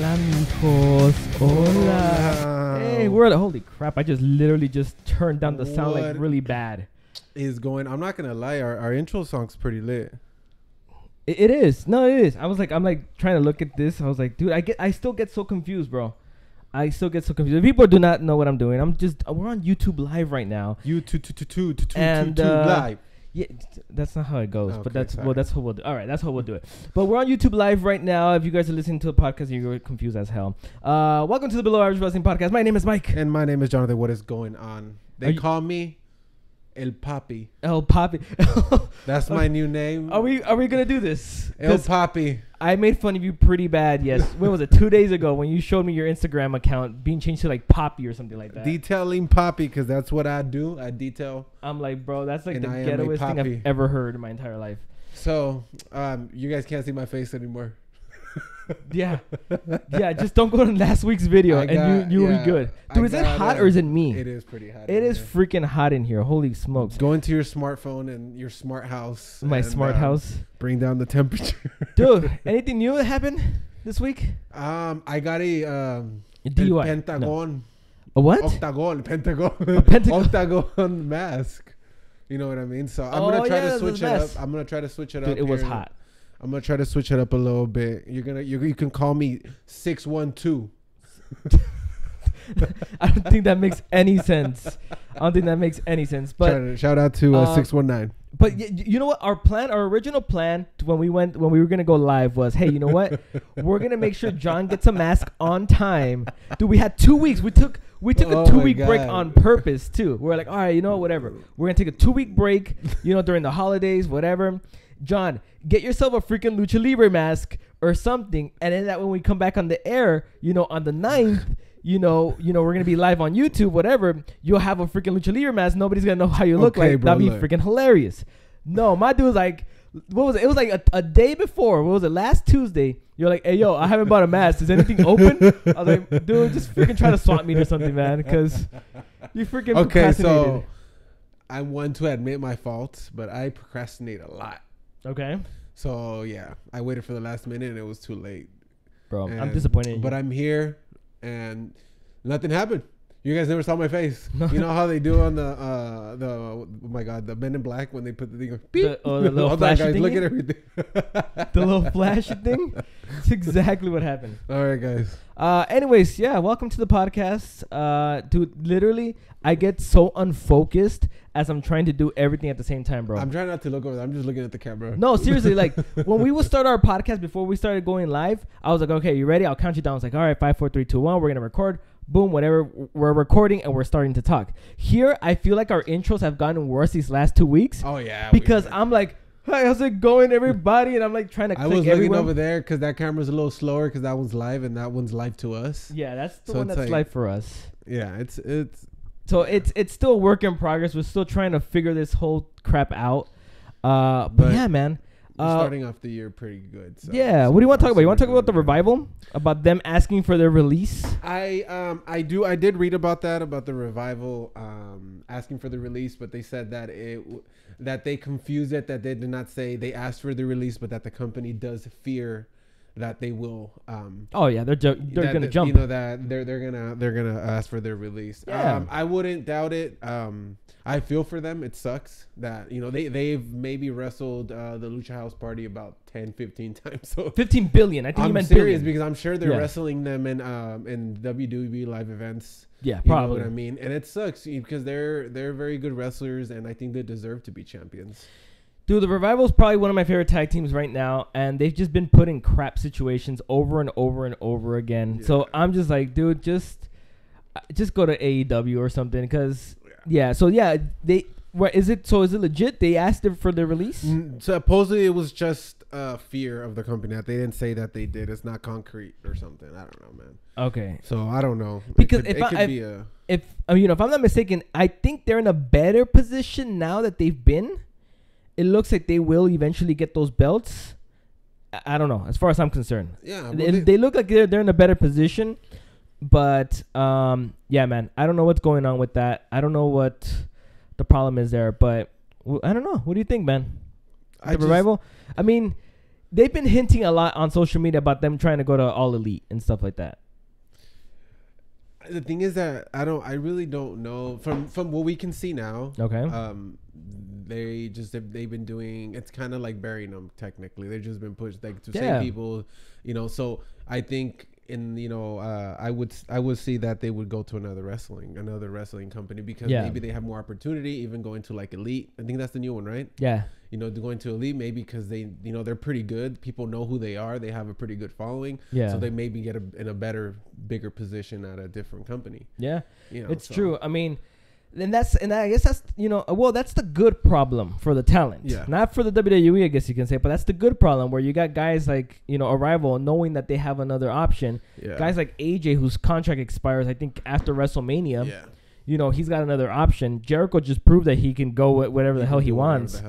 Hola, mijos. Hola. Hey, we're holy crap! I literally just turned down the sound like really bad. I'm not gonna lie, our intro song's pretty lit. It is. No, it is. I'm like trying to look at this. I was like, dude, I still get so confused, bro. I still get so confused. If people do not know what I'm doing, we're on YouTube Live right now. YouTube Live. Yeah, that's not how it goes, Okay, but that's sorry. that's how we'll do. All right, that's how we'll do it. But we're on YouTube Live right now. If you guys are listening to a podcast and you're confused as hell, welcome to the Below Average Wrestling Podcast. My name is Mike, And my name is Jonathan. What is going on? They call me El Papi. El Papi. That's my new name. Are we gonna do this? El Papi. I made fun of you pretty bad. Yes, when was it? 2 days ago when you showed me your Instagram account being changed to like Poppy or something like that. Detailing Papi, because that's what I do. I detail. I'm like, bro, that's like And the I am ghettoest a thing I've Poppy. ever heard in my entire life. So, you guys can't see my face anymore. Yeah, just don't go to last week's video and you'll be good. Dude, is it hot or is it me? It is pretty hot. It is freaking hot in here. Holy smokes. Go into your smartphone and your smart house. My smart house. Bring down the temperature. Dude, anything new that happened this week? I got a DUI. Pentagon. No. A what? Pentagon. Octagon mask. You know what I mean? So I'm gonna try to switch it up. I'm gonna try to switch it up. Dude, it was hot. I'm gonna try to switch it up a little bit. You can call me 612. I don't think that makes any sense. But Shout out to 619. But you know what? Our original plan when we were gonna go live was, hey, you know what? We're gonna make sure John gets a mask on time. Dude, we had 2 weeks. We took a 2-week break on purpose too. We're like, all right, you know what? Whatever. We're gonna take a 2-week break. During the holidays, whatever. John, get yourself a freaking Lucha Libre mask or something, and then that when we come back on the air, on the 9th, we're gonna be live on YouTube, whatever. You'll have a freaking Lucha Libre mask. Nobody's gonna know how you look like. Bro, that'd be freaking hilarious. No, my dude was like, what was it? It was like a day before. What was it? Last Tuesday. You're like, hey, yo, I haven't bought a mask. Is anything open? I was like, dude, just freaking try to swap me or something, man, because you freaking procrastinated. So I'm one to admit my faults, but I procrastinate a lot. Okay. So yeah, I waited for the last minute and it was too late. Bro, I'm disappointed in you. But I'm here and nothing happened. You guys never saw my face. You know how they do on the oh my god, the Men in Black when they put the thing beep. The little flashy thing. Look at everything. The little flashy thing. That's exactly what happened. All right, guys. Anyways, yeah, welcome to the podcast. Dude, literally, I get so unfocused as I'm trying to do everything at the same time, bro. I'm trying not to look over there. I'm just looking at the camera. No, seriously, like when we would start our podcast before we started going live, I was like, okay, you ready? I'll count you down. I was like, all right, 5, 4, 3, 2, 1. We're gonna record. Boom, whatever. We're recording and we're starting to talk. Here, I feel like our intros have gotten worse these last 2 weeks. Oh yeah. Because I'm like, hey, how's it going, everybody? And I'm like trying to click everywhere. I was looking over there because that camera's a little slower because that one's live and that one's live to us. Yeah, that's the one that's live for us. Yeah, it's. So it's still a work in progress. We're still trying to figure this whole crap out. But yeah, man. Starting off the year pretty good. So yeah. What do you want to talk about? You want to talk about the Revival? About them asking for their release? I did read about that, about the Revival asking for the release, but they said that that they confused it, that they did not say they asked for the release, but that the company does fear that they will. Oh yeah, they're gonna jump. That they're gonna ask for their release. Yeah. I wouldn't doubt it. I feel for them. It sucks that they've maybe wrestled the Lucha House Party about 10-15 times. So 15 billion. I think you meant serious billion. because I'm sure they're wrestling them in WWE live events. Yeah, probably. You know what I mean? And it sucks because they're very good wrestlers and I think they deserve to be champions. Dude, the Revival is probably one of my favorite tag teams right now, and they've just been put in crap situations over and over and over again. Yeah. So I'm just like, dude, just go to AEW or something, because is it legit? They asked them for their release. Supposedly it was just fear of the company that they didn't say that they did. It's not concrete or something. I don't know, man. Okay. So I don't know because if I'm not mistaken, I think they're in a better position now that they've been. It looks like they will eventually get those belts. I don't know, as far as I'm concerned. Yeah, they look like they're in a better position, but yeah, man, I don't know what's going on with that. I don't know what the problem is there, but I don't know. What do you think, man? The Revival. I mean, they've been hinting a lot on social media about them trying to go to All Elite and stuff like that. The thing is that I really don't know from what we can see now. Okay. They've been doing, it's kind of like burying them technically. They've just been pushed like to same people, so I think I would see that they would go to another wrestling company because maybe they have more opportunity, even going to like Elite. I think that's the new one, right? Yeah. Going to Elite maybe because they, they're pretty good. People know who they are. They have a pretty good following. Yeah. So they maybe get in a better, bigger position at a different company. Yeah. It's true. I mean, and I guess that's that's the good problem for the talent. Yeah. Not for the WWE, I guess you can say, but that's the good problem where you got guys like Arrival knowing that they have another option. Yeah. Guys like AJ whose contract expires I think after WrestleMania. Yeah. He's got another option. Jericho just proved that he can go with whatever the hell he wants.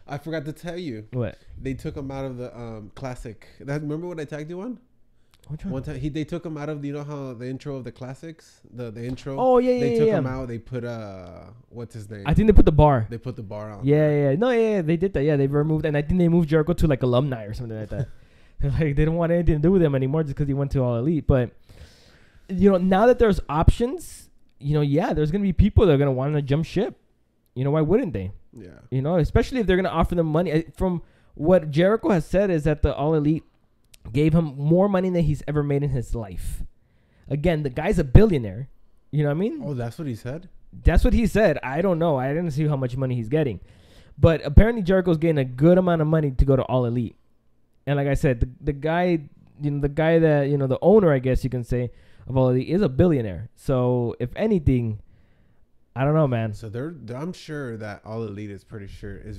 I forgot to tell you. What? They took him out of the classic. Remember when I tagged you on? Which one? One time they took him out of how the intro of the classics, the intro. Oh yeah, They took him out. They put what's his name? I think they put the bar. They put the bar on. Yeah. No, they did that. Yeah, they removed, and I think they moved Jericho to like alumni or something like that. They didn't want anything to do with him anymore just because he went to All Elite. But now that there's options, there's gonna be people that are gonna want to jump ship. Why wouldn't they? Yeah. Especially if they're gonna offer them money. From what Jericho has said is that the All Elite gave him more money than he's ever made in his life. Again, the guy's a billionaire. You know what I mean? Oh, that's what he said? That's what he said. I don't know. I didn't see how much money he's getting. But apparently Jericho's getting a good amount of money to go to All Elite. And like I said, the guy that, the owner, I guess you can say, of All Elite is a billionaire. So if anything, I don't know, man. So I'm sure that All Elite is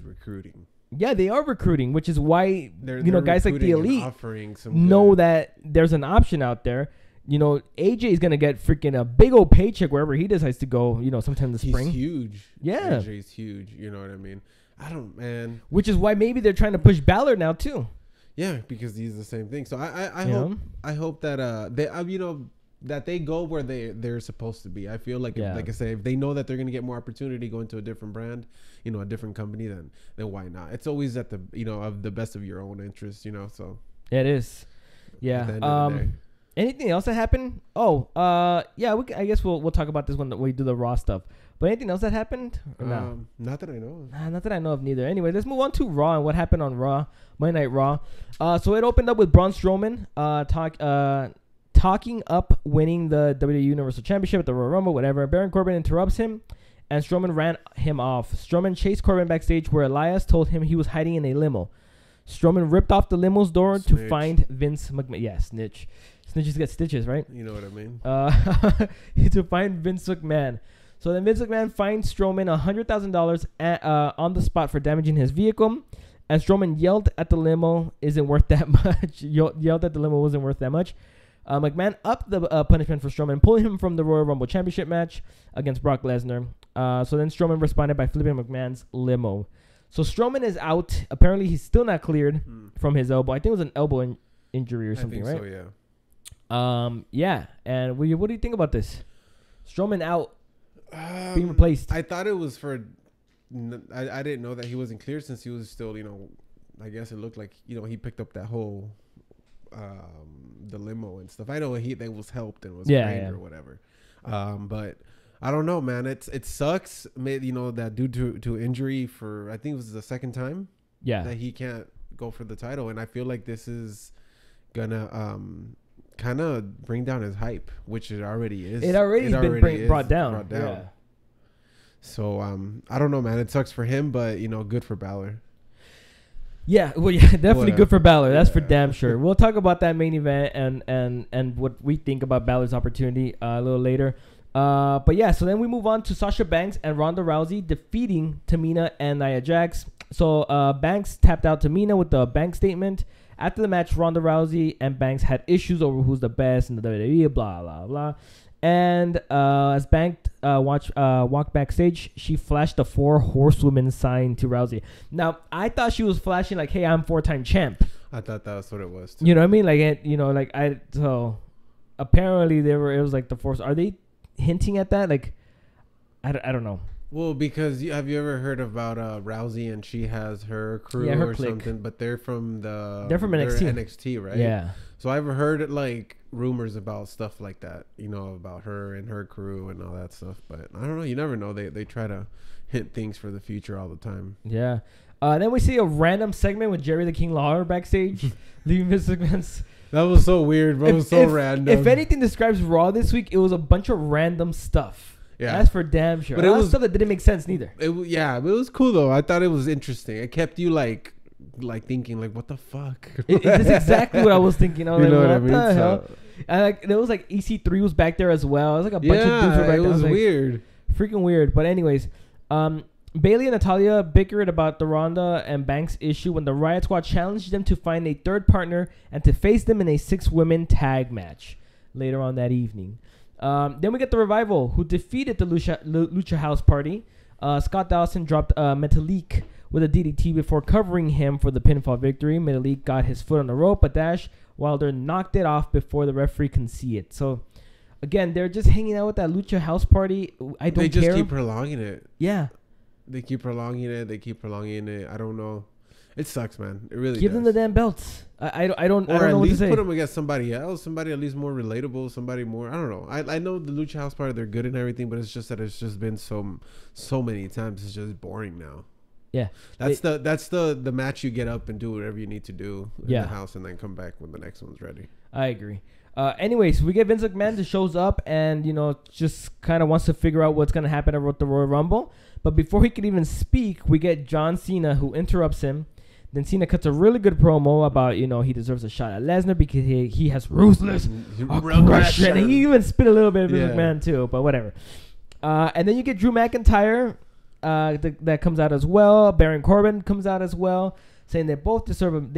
recruiting. Yeah, they are recruiting, which is why guys like the Elite know that there's an option out there. AJ is gonna get freaking a big old paycheck wherever he decides to go. Sometime in the spring. He's huge. Yeah, AJ's huge. You know what I mean? Which is why maybe they're trying to push Balor now too. Yeah, because he's the same thing. So I hope that they that they go where they're supposed to be. I feel like like I say, if they know that they're gonna get more opportunity going to a different brand, a different company, then why not? It's always at the of the best of your own interest, So it is. Yeah. Anything else that happened? I guess we'll talk about this when we do the Raw stuff. But anything else that happened? Not that I know of. Not that I know of neither. Anyway, let's move on to Raw and what happened on Raw, Monday Night Raw. So it opened up with Braun Strowman talking up winning the WWE Universal Championship at the Royal Rumble, whatever. Baron Corbin interrupts him, and Strowman ran him off. Strowman chased Corbin backstage where Elias told him he was hiding in a limo. Strowman ripped off the limo's door to find Vince McMahon. Yeah, snitch. Snitches get stitches, right? You know what I mean? To find Vince McMahon. So then Vince McMahon fined Strowman $100,000 on the spot for damaging his vehicle. And Strowman yelled at the limo isn't worth that much. Yelled that the limo wasn't worth that much. McMahon upped the punishment for Strowman, pulling him from the Royal Rumble Championship match against Brock Lesnar. So then Strowman responded by flipping McMahon's limo. So Strowman is out. Apparently, he's still not cleared from his elbow. I think it was an elbow injury or something, right? I think so, yeah. Yeah. And what do you think about this? Strowman out, being replaced. I thought it was for... I didn't know that he wasn't cleared since he was still, I guess it looked like, he picked up that whole... the limo and stuff. I know they was helped and was trained or whatever. But I don't know, man. It sucks. That due to injury for I think it was the second time. Yeah. That he can't go for the title, and I feel like this is gonna kind of bring down his hype, which it already is. It already been brought down. Yeah. So I don't know, man. It sucks for him, but good for Balor. Yeah, well, yeah, definitely good for Balor. That's for damn sure. We'll talk about that main event and what we think about Balor's opportunity a little later. But yeah, so then we move on to Sasha Banks and Ronda Rousey defeating Tamina and Nia Jax. So Banks tapped out Tamina with the Banks statement. After the match, Ronda Rousey and Banks had issues over who's the best in the WWE, blah, blah, blah. And as Banks walked backstage, she flashed the 4 horsewomen sign to Rousey. Now, I thought she was flashing like, hey, I'm 4-time champ. I thought that was what it was, too. You know what I mean? So apparently it was like the 4. Are they hinting at that? Like, I don't know. Well, because have you ever heard about Rousey and she has her crew her or clique. something? But they're from NXT. NXT, right? Yeah. So I've heard like rumors about stuff like that, you know, about her and her crew and all that stuff. But I don't know. You never know. They try to hint things for the future all the time. Yeah. Then we see a random segment with Jerry the King Lawler backstage, leaving Vince McMahon's. That was so weird, bro. It was so random. If anything describes Raw this week, it was a bunch of random stuff. Yeah, that's for damn sure. But it was stuff that didn't make sense neither. But it was cool though. I thought it was interesting. It kept you like thinking like, what the fuck? That's exactly what I was thinking. I was you like, know what the hell? And like there was like EC3 was back there as well. It was like a bunch of dudes were back there. It was weird, freaking weird. But anyways, Bayley and Natalya bickered about the Ronda and Banks issue when the Riot Squad challenged them to find a third partner and to face them in a 6-women tag match later on that evening. Then we get the Revival, who defeated the Lucha House Party. Scott Dawson dropped Metalik with a DDT before covering him for the pinfall victory. Metalik got his foot on the rope, but Dash Wilder knocked it off before the referee can see it. So, again, they're just hanging out with that Lucha House Party. I don't care. They just keep prolonging it. Yeah. They keep prolonging it. I don't know. It sucks, man. It really Give them the damn belts. I don't know what to say. Or at least put them against somebody else. Somebody at least more relatable. Somebody more. I don't know. I know the Lucha House Party, they're good and everything, but it's just that it's just been so many times. It's just boring now. Yeah. That's the match you get up and do whatever you need to do in the house and then come back when the next one's ready. I agree. Anyways, we get Vince McMahon that shows up and, just kind of wants to figure out what's going to happen at the Royal Rumble. But before he can even speak, we get John Cena, who interrupts him. Then Cena cuts a really good promo about, he deserves a shot at Lesnar because he has ruthless aggression. And he even spit a little bit of Vince McMahon too, but whatever. And then you get Drew McIntyre that comes out as well. Baron Corbin comes out as well, saying they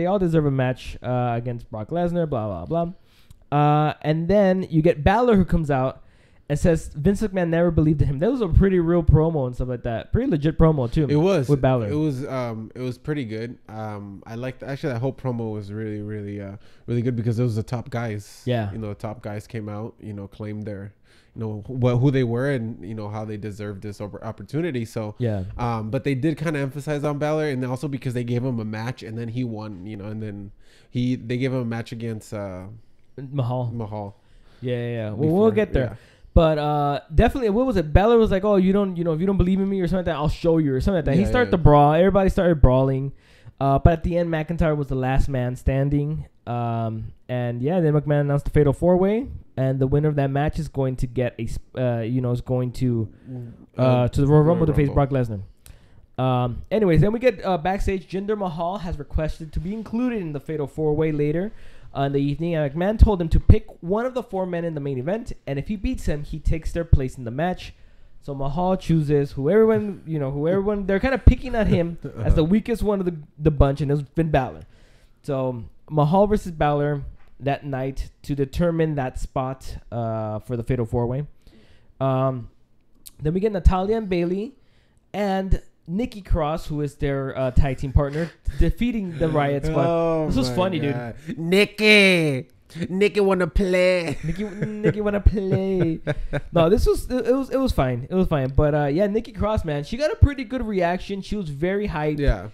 all deserve a match against Brock Lesnar, blah, blah, blah. And then you get Balor, who comes out and says Vince McMahon never believed in him. That was a pretty real promo and stuff like that. Pretty legit promo too. It was with Balor. It was pretty good. I liked actually that whole promo was really really good because it was the top guys. Yeah. The top guys came out. Claimed their who they were and how they deserved this opportunity. So yeah. But they did kind of emphasize on Balor, and also because they gave him a match and then he won. And then they gave him a match against Mahal. Yeah. Well, we'll get there. Yeah. But definitely, what was it? Balor was like, "Oh, if you don't believe in me or something like that, I'll show you," or something like that. He started to brawl. Everybody started brawling. But at the end, McIntyre was the last man standing. And then McMahon announced the Fatal 4-Way, and the winner of that match is going to get to the Royal Rumble to face Brock Lesnar. Anyways, then we get backstage. Jinder Mahal has requested to be included in the Fatal 4-Way later in the evening. And McMahon told him to pick one of the 4 men in the main event, and if he beats him, he takes their place in the match. So Mahal chooses who everyone they're kind of picking at him as the weakest one of the bunch, and it was Finn Balor. So Mahal versus Balor that night to determine that spot for the Fatal 4-Way. Then we get Natalya and Bayley and Nikki Cross, who is their tag team partner, defeating the Riot Squad. This was funny, God. Dude. Nikki wanna play. Nikki wanna play. No, it was fine. It was fine. But Nikki Cross, man, she got a pretty good reaction. She was very hyped. Yeah.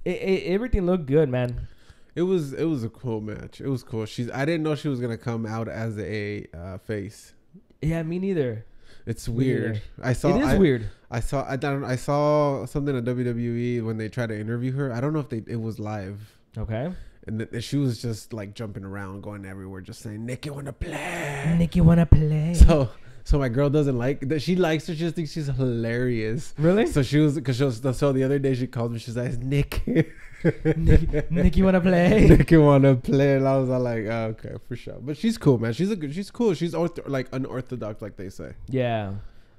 Everything looked good, man. It was a cool match. It was cool. I didn't know she was gonna come out as a face. Yeah, me neither. It's weird. It is weird. I saw something at WWE when they tried to interview her. I don't know if it was live. Okay. And she was just like jumping around, going everywhere, just saying, "Nikki wanna play. Nikki wanna play." So my girl doesn't like that. She likes her. She just thinks she's hilarious. Really? So so the other day she called me. She's like, Nikki wanna play. Nikki wanna play. And I was like, oh, okay, for sure. But she's cool, man. She's cool. She's like unorthodox, like they say. Yeah.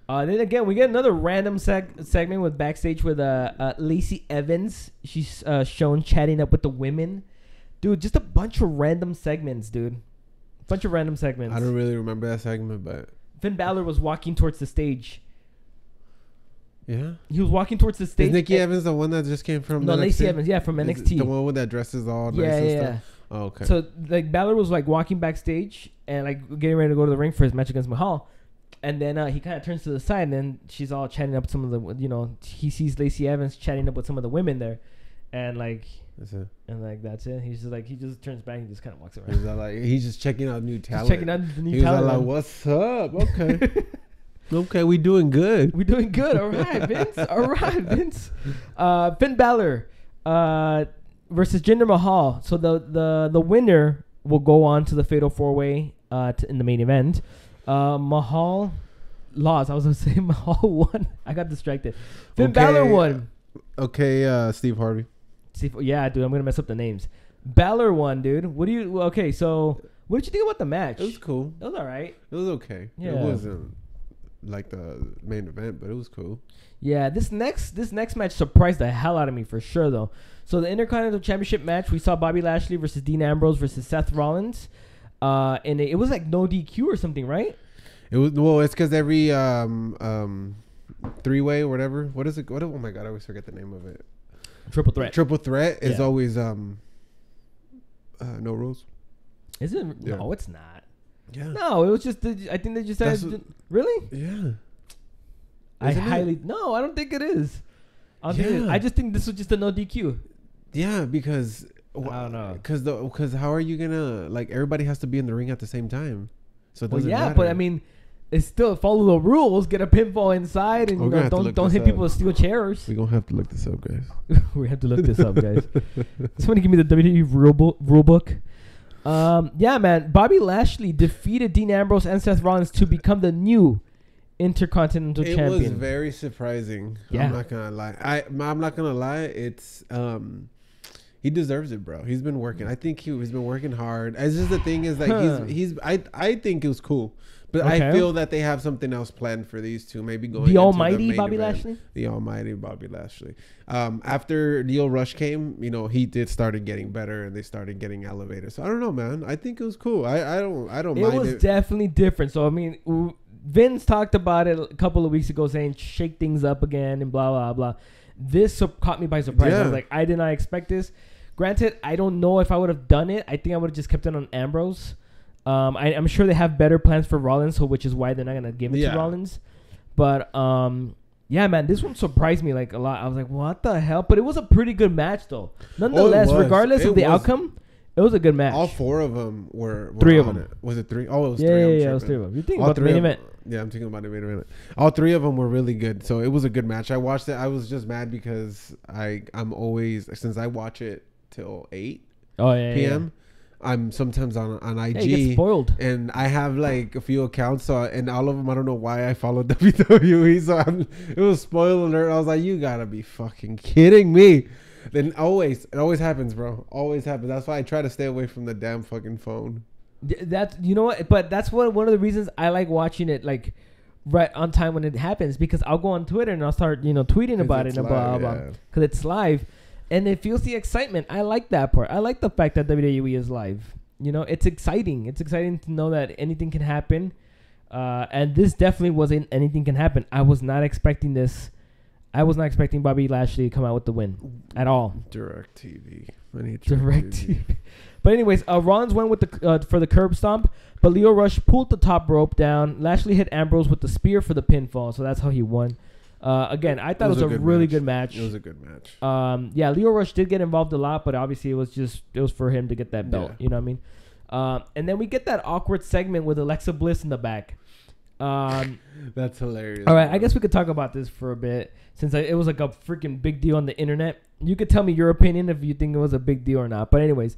Then again, we get another random segment with backstage with Lacey Evans. She's shown chatting up with the women. Dude, just a bunch of random segments, dude. I don't really remember that segment, but Finn Balor was walking towards the stage. Yeah? He was walking towards the stage. Is Nikki Evans the one that just came from NXT? No, Lacey Evans, from NXT. The one with that dress is all nice and stuff? Oh, okay. So, Balor was, walking backstage and, getting ready to go to the ring for his match against Mahal. And then he kind of turns to the side, and then she's all chatting up with some of the, he sees Lacey Evans chatting up with some of the women there, and like, that's it. And like that's it. He's just like, he just turns back and just kind of walks around. He's just checking out new talent. Checking out the new talent. He's like, what's up? Okay. Okay, we doing good. We doing good. All right, Vince. All right, Vince. Finn Balor versus Jinder Mahal. So the winner will go on to the Fatal 4-Way in the main event. Mahal lost. I was going to say Mahal won. I got distracted. Finn Balor won. Okay, Steve Harvey. Yeah, dude, I'm going to mess up the names. Balor won, dude. Okay, so what did you think about the match? It was cool. It was all right. It was okay. Yeah. It wasn't like the main event, but it was cool. Yeah, this next match surprised the hell out of me for sure, though. So the Intercontinental Championship match, we saw Bobby Lashley versus Dean Ambrose versus Seth Rollins, and it was like no DQ or something, right? It was it's because every three-way or whatever. What is it? Oh my god, I always forget the name of it. Triple threat. Triple threat is always no rules. Is it? Yeah. No, it's not. Yeah. No, it was just. I think they just said. Really? Yeah. I don't think it is. I just think this was just a no DQ. Yeah, because I don't know. Because how are you gonna everybody has to be in the ring at the same time, so it doesn't matter. But I mean, it's still follow the rules. Get a pinfall inside, and don't hit people with steel chairs. We're gonna have to look this up, guys. We have to look this up, guys. Somebody give me the WWE rule book. Yeah, man. Bobby Lashley defeated Dean Ambrose and Seth Rollins to become the new Intercontinental Champion. It was very surprising. Yeah. I'm not gonna lie. I'm not gonna lie. It's he deserves it, bro. He's been working. I think he's been working hard. It's just the thing is that I think it was cool. But I feel that they have something else planned for these two. Maybe going the almighty Bobby Lashley. The almighty Bobby Lashley. After Lio Rush came, he started getting better, and they started getting elevated. So I don't know, man. I think it was cool. I don't mind it. It was definitely different. So I mean, Vince talked about it a couple of weeks ago, saying shake things up again and blah blah blah. This caught me by surprise. I was like, I did not expect this. Granted, I don't know if I would have done it. I think I would have just kept it on Ambrose. I'm sure they have better plans for Rollins, which is why they're not gonna give it to Rollins. But yeah, man, this one surprised me like a lot. I was like, what the hell? But it was a pretty good match, though. Nonetheless, regardless of the outcome, it was a good match. All four of them were three of them. It. Was it three? Oh, it was three. Yeah, it was three of them. You're thinking about the main event. Yeah, I'm thinking about the main event. All three of them were really good. So it was a good match. I watched it. I was just mad because I'm always, since I watch it till 8 p.m. I'm sometimes on IG. You get spoiled. And I have like a few accounts, and all of them, I don't know why I follow WWE. So it was spoiler alert. I was like, you gotta be fucking kidding me. Then it always happens, bro. Always happens. That's why I try to stay away from the damn fucking phone. That's, you know what? But that's one of the reasons I like watching it like right on time when it happens, because I'll go on Twitter and I'll start tweeting about it and blah blah, because it's live. And it feels the excitement. I like that part. I like the fact that WWE is live. It's exciting. It's exciting to know that anything can happen. And this definitely wasn't anything can happen. I was not expecting this. I was not expecting Bobby Lashley to come out with the win at all. Direct TV. But anyways, Rollins went with for the curb stomp, but Lio Rush pulled the top rope down. Lashley hit Ambrose with the spear for the pinfall, so that's how he won. Again, I thought it was a really good match. It was a good match. Yeah, Lio Rush did get involved a lot, but obviously it was for him to get that belt. Yeah. You know what I mean? And then we get that awkward segment with Alexa Bliss in the back. That's hilarious. All right, I guess we could talk about this for a bit, since it was like a freaking big deal on the internet. You could tell me your opinion if you think it was a big deal or not. But anyways,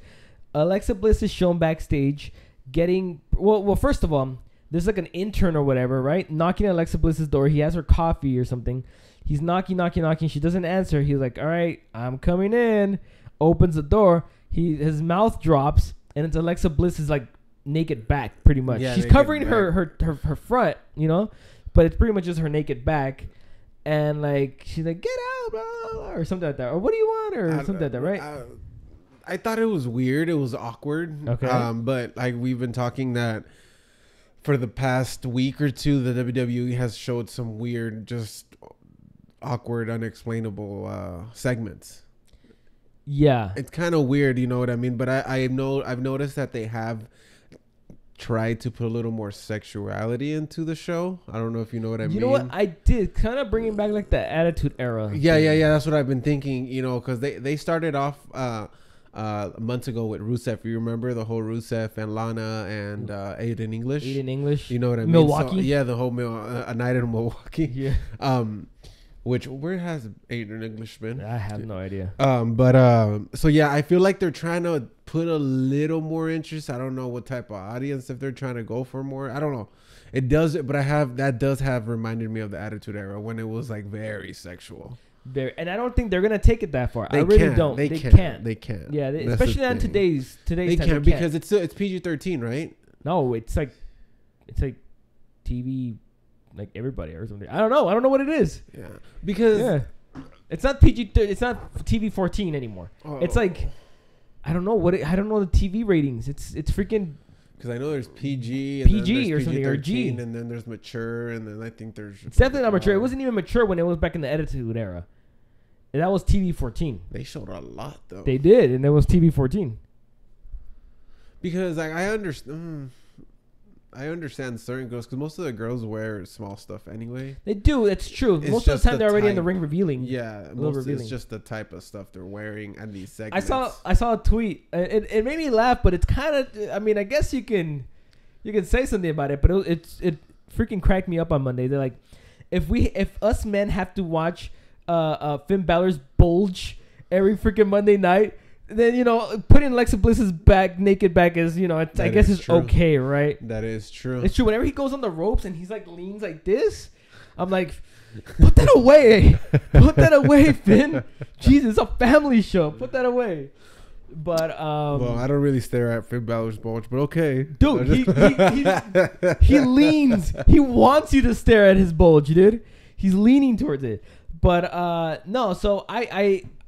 Alexa Bliss is shown backstage getting well. First of all, there's like an intern or whatever, right? Knocking at Alexa Bliss's door. He has her coffee or something. He's knocking. She doesn't answer. He's like, all right, I'm coming in. Opens the door. His mouth drops, and it's Alexa Bliss's like naked back, pretty much. Yeah, she's covering her front, but it's pretty much just her naked back. And like, she's like, get out, blah, blah, blah, or something like that. Or what do you want? Or something like that, right? I thought it was weird. It was awkward. Okay. But like, we've been talking that for the past week or two, the WWE has showed some weird, just awkward, unexplainable segments. Yeah. It's kind of weird, you know what I mean? But I've noticed that they have tried to put a little more sexuality into the show. I don't know if you know what I mean. You know what? I did kind of bringing back like the Attitude Era. Yeah. That's what I've been thinking. You know, because they started off months ago with Rusev. You remember the whole Rusev and Lana and Aiden English? You know what I mean? Milwaukee. So, yeah, the whole A Night in Milwaukee. Yeah. Where has Aiden English been? I have no idea. So yeah, I feel like they're trying to put a little more interest. I don't know what type of audience, if they're trying to go for more. I don't know. It does, but that does have reminded me of the Attitude Era when it was like very sexual. And I don't think they're gonna take it that far. I really don't. They can't. They can't. Yeah, especially on today's they time, can't because it's PG-13, right? No, it's like TV, like everybody or something. I don't know what it is. Yeah, because it's not PG. It's not TV-14 anymore. It's like I don't know I don't know the TV ratings. It's freaking. Because I know there's PG and PG then there's or something, or G. And then there's mature, and then I think there's... It's definitely not mature. It wasn't even mature when it was back in the Attitude Era. And that was TV-14. They showed a lot, though. They did, and it was TV-14. Because like, I understand certain girls, because most of the girls wear small stuff anyway. They do. It's true. Most of the time, they're already in the ring revealing. Yeah, it's just the type of stuff they're wearing and these segments. I saw a tweet. It made me laugh, but it's kind of. I mean, I guess you can say something about it, but it freaking cracked me up on Monday. They're like, if us men have to watch Finn Balor's bulge every freaking Monday night, then, you know, putting Alexa Bliss's naked back is, you know, I guess it's okay, right? That is true. It's true. Whenever he goes on the ropes and he's like leans like this, I'm like, put that away. Put that away, Finn. Jesus, it's a family show. Put that away. But well, I don't really stare at Finn Balor's bulge, but okay. Dude, he leans. He wants you to stare at his bulge, dude. He's leaning towards it. But no, so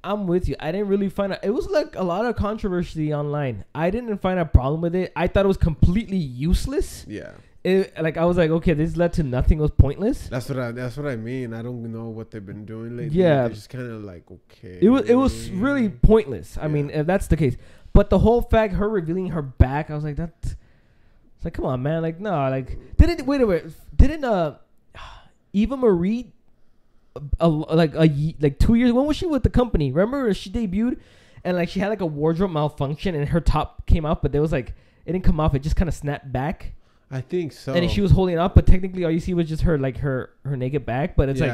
I'm with you. I didn't really find it was like a lot of controversy online. I didn't find a problem with it. I thought it was completely useless. Yeah. I was like, okay, this led to nothing. It was pointless. That's what I mean. I don't know what they've been doing lately. Yeah. They're just kind of like, okay. It was really pointless. I mean, if that's the case. But the whole fact, her revealing her back, I was like, it's like, come on, man. Like, no, like, didn't Eva Marie like 2 years, when was she with the company? Remember she debuted and like she had like a wardrobe malfunction and her top came off, but there was like it didn't come off, it just kind of snapped back. I think so. And she was holding it up, but technically all you see was just her like her naked back. But it's like,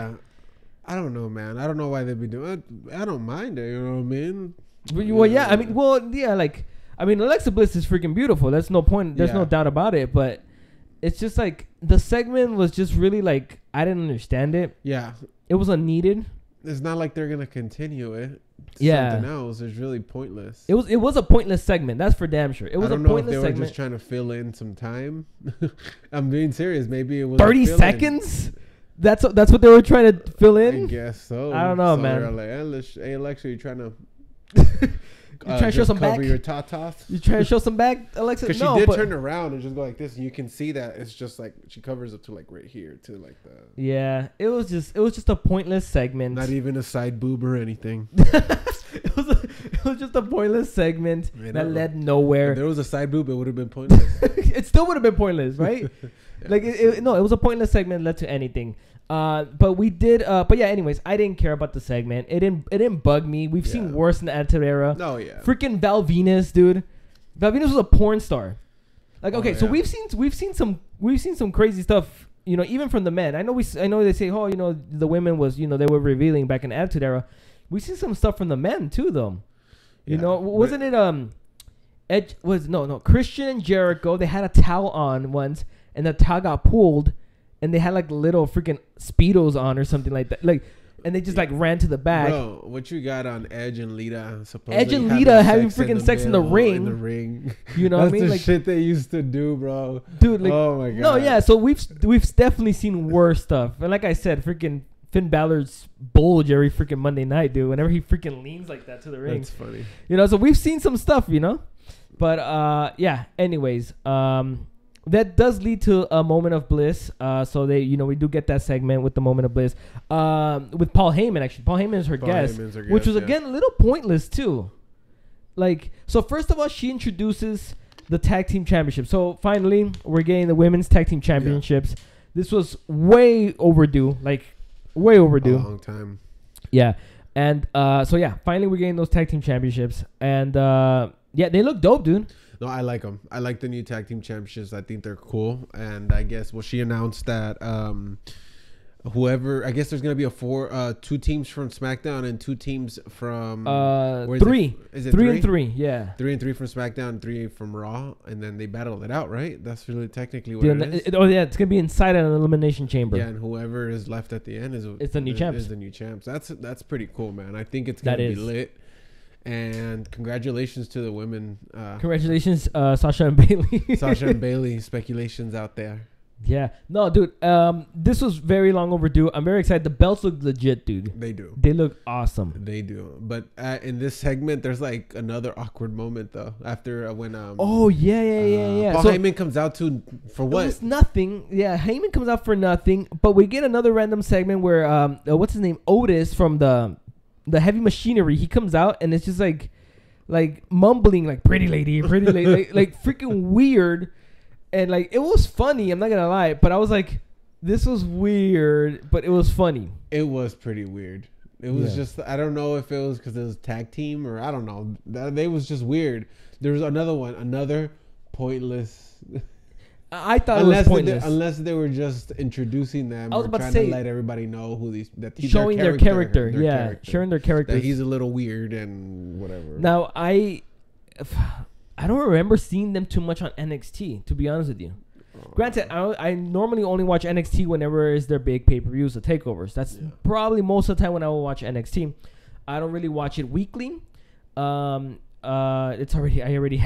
I don't know, man. I don't know why they've been doing it. I don't mind it, you know what I mean? Well, yeah, I mean, like, I mean, Alexa Bliss is freaking beautiful. That's no point. There's no doubt about it. But it's just like the segment was just really like, I didn't understand it. Yeah. It was unneeded. It's not like they're gonna continue it. Yeah. Something else is really pointless. It was a pointless segment. That's for damn sure. It was a pointless segment. They were just trying to fill in some time. I'm being serious. Maybe it was 30 seconds. That's what they were trying to fill in. I guess so. I don't know, man. They're like, hey, Alexa, you trying to? You trying to show some back? Your tatas? You trying to show some back, Alexa? Because she did turn around and just go like this, and you can see that it's just like she covers up to like right here to like the. Yeah, it was just a pointless segment. Not even a side boob or anything. It was just a pointless segment that led nowhere. If there was a side boob, it would have been pointless. It still would have been pointless, right? Yeah, like it was a pointless segment, led to anything. But we did. But yeah. Anyways, I didn't care about the segment. It didn't bug me. We've seen worse in the Attitude Era. No, yeah. Freaking Val Venus, dude. Val Venus was a porn star. Like, okay, so we've seen some crazy stuff. You know, even from the men. I know they say, oh, you know, the women was, you know, they were revealing back in the Attitude Era. We've seen some stuff from the men too, though. You know, wasn't it Christian and Jericho? They had a towel on once, and the towel got pulled. And they had like little freaking Speedos on or something like that. Like, and they just like ran to the back. Bro, what you got on Edge and Lita? Edge and Lita having freaking sex in the ring. In the ring. You know what I mean? That's the like, shit they used to do, bro. Dude, like, oh my god. No, yeah. So we've definitely seen worse stuff. And like I said, freaking Finn Balor's bulge every freaking Monday night, dude. Whenever he freaking leans like that to the ring. That's funny. You know, so we've seen some stuff, you know. But yeah. Anyways, that does lead to a moment of bliss. So we do get that segment with the moment of bliss. With Paul Heyman, actually. Paul Heyman is her guest, which was again a little pointless too. Like, so first of all, she introduces the tag team championship. So finally, we're getting the women's tag team championships. Yeah. This was way overdue, like way overdue. A long time. Yeah, and finally we're getting those tag team championships, and they look dope, dude. No, I like them. I like the new tag team championships. I think they're cool, and I guess she announced that I guess there's gonna be 2 teams from SmackDown and 2 teams from 3. Is it 3 and 3? Yeah, 3 and 3 from SmackDown, 3 from Raw, and then they battle it out, right? That's really technically what it is. It's gonna be inside an elimination chamber. Yeah, and whoever is left at the end is the new champs. Is the new champs. That's pretty cool, man. I think it's gonna be lit. And congratulations to the women. Congratulations, Sasha and Bailey. Sasha and Bailey. Speculations out there. Yeah. No, dude. This was very long overdue. I'm very excited. The belts look legit, dude. They do. They look awesome. They do. But in this segment, there's like another awkward moment though. After when Oh yeah. Paul Heyman comes out for what? It's nothing. Yeah, Heyman comes out for nothing. But we get another random segment where what's his name? Otis from the Heavy Machinery. He comes out and it's just like mumbling like pretty lady, like freaking weird. And like it was funny, I'm not gonna lie, but I was like, this was weird, but it was funny. It was pretty weird. It was just, I don't know if it was because it was tag team or I don't know. They was just weird. There was another pointless. I thought it was pointless. Unless they were just introducing them. I was about trying to say, let everybody know who showing their character. Showing their character. That he's a little weird and whatever. Now I don't remember seeing them too much on NXT, to be honest with you. Granted, I normally only watch NXT whenever is their big pay-per-views, the takeovers. That's probably most of the time when I will watch NXT. I don't really watch it weekly. I'm already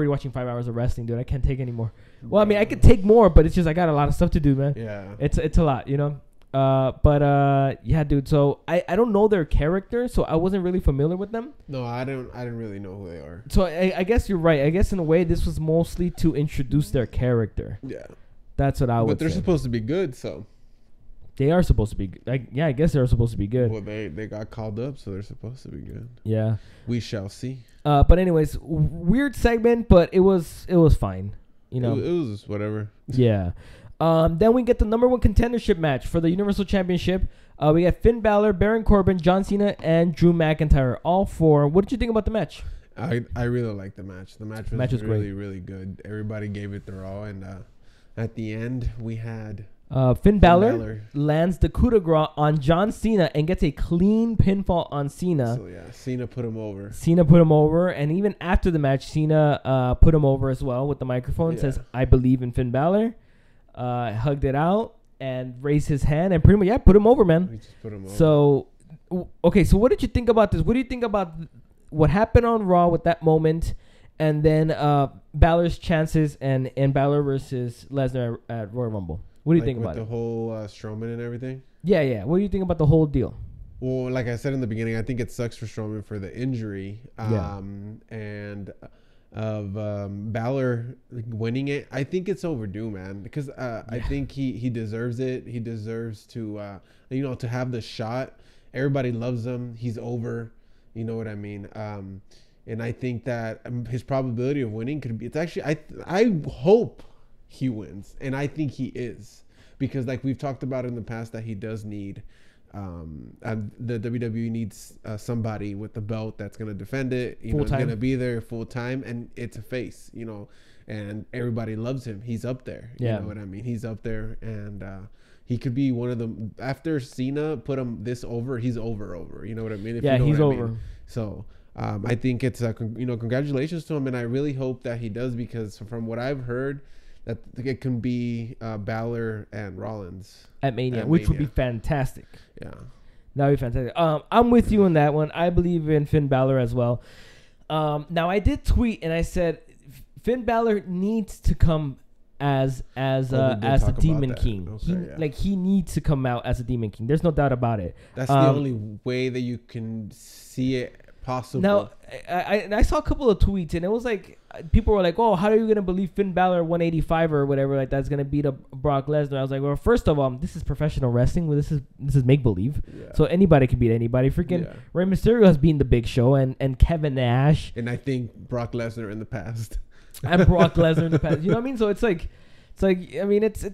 watching 5 hours of wrestling, dude. I can't take any more. Well, I mean, I could take more, but it's just I got a lot of stuff to do, man. Yeah. It's a lot, you know. Yeah, dude. So I don't know their character, so I wasn't really familiar with them. No, I didn't really know who they are. So I guess you're right. I guess in a way this was mostly to introduce their character. Yeah, that's what I would. But they're say. supposed to be good, so they are supposed to be. I guess they're supposed to be good. Well, they got called up, so they're supposed to be good. Yeah, we shall see. But anyways, weird segment, but it was fine. You know, it was whatever. Yeah. Then we get the number 1 contendership match for the Universal Championship. We got Finn Balor, Baron Corbin, John Cena, and Drew McIntyre. All 4. What did you think about the match? I really liked the match. The match was really, really good. Everybody gave it their all. And at the end, we had Finn Balor lands the coup de grace on John Cena and gets a clean pinfall on Cena. So, yeah, Cena put him over. And even after the match, Cena put him over as well with the microphone. Says, I believe in Finn Balor. Hugged it out and raised his hand and pretty much put him over, man. We just put him over. So okay, so what did you think about this? What do you think about what happened on Raw with that moment, and then Balor's chances and Balor versus Lesnar at Royal Rumble? What do you think about the whole Strowman and everything? Yeah. What do you think about the whole deal? Well, like I said in the beginning, I think it sucks for Strowman for the injury, and of Balor winning it. I think it's overdue, man, because I think he deserves it. He deserves to to have the shot. Everybody loves him. He's over. You know what I mean? And I think that his probability of winning could be. It's actually I hope he wins, and I think he is, because like we've talked about in the past that he does need. And the WWE needs somebody with the belt that's going to defend it. It's going to be there full time, and it's a face, and everybody loves him. He's up there. Yeah. You know what I mean? He's up there, and he could be one of them. After Cena put him this over, he's over. You know what I mean? He's over. So I think it's congratulations to him, and I really hope that he does, because from what I've heard, that it can be Balor and Rollins at Mania, which would be fantastic. Yeah, that would be fantastic. I'm with you on that one. I believe in Finn Balor as well. Now I did tweet and I said Finn Balor needs to come as a Demon King. Okay, he needs to come out as a Demon King. There's no doubt about it. That's the only way that you can see it possible. Now, I saw a couple of tweets and it was like people were like, "Oh, how are you gonna believe Finn Balor 185 or whatever like that's gonna beat up Brock Lesnar?" I was like, "Well, first of all, this is professional wrestling. This is make believe. Yeah. So anybody can beat anybody. Freaking Rey Mysterio has beaten the Big Show and Kevin Nash. And I think Brock Lesnar in the past. and Brock Lesnar in the past. You know what I mean? So it's like I mean it's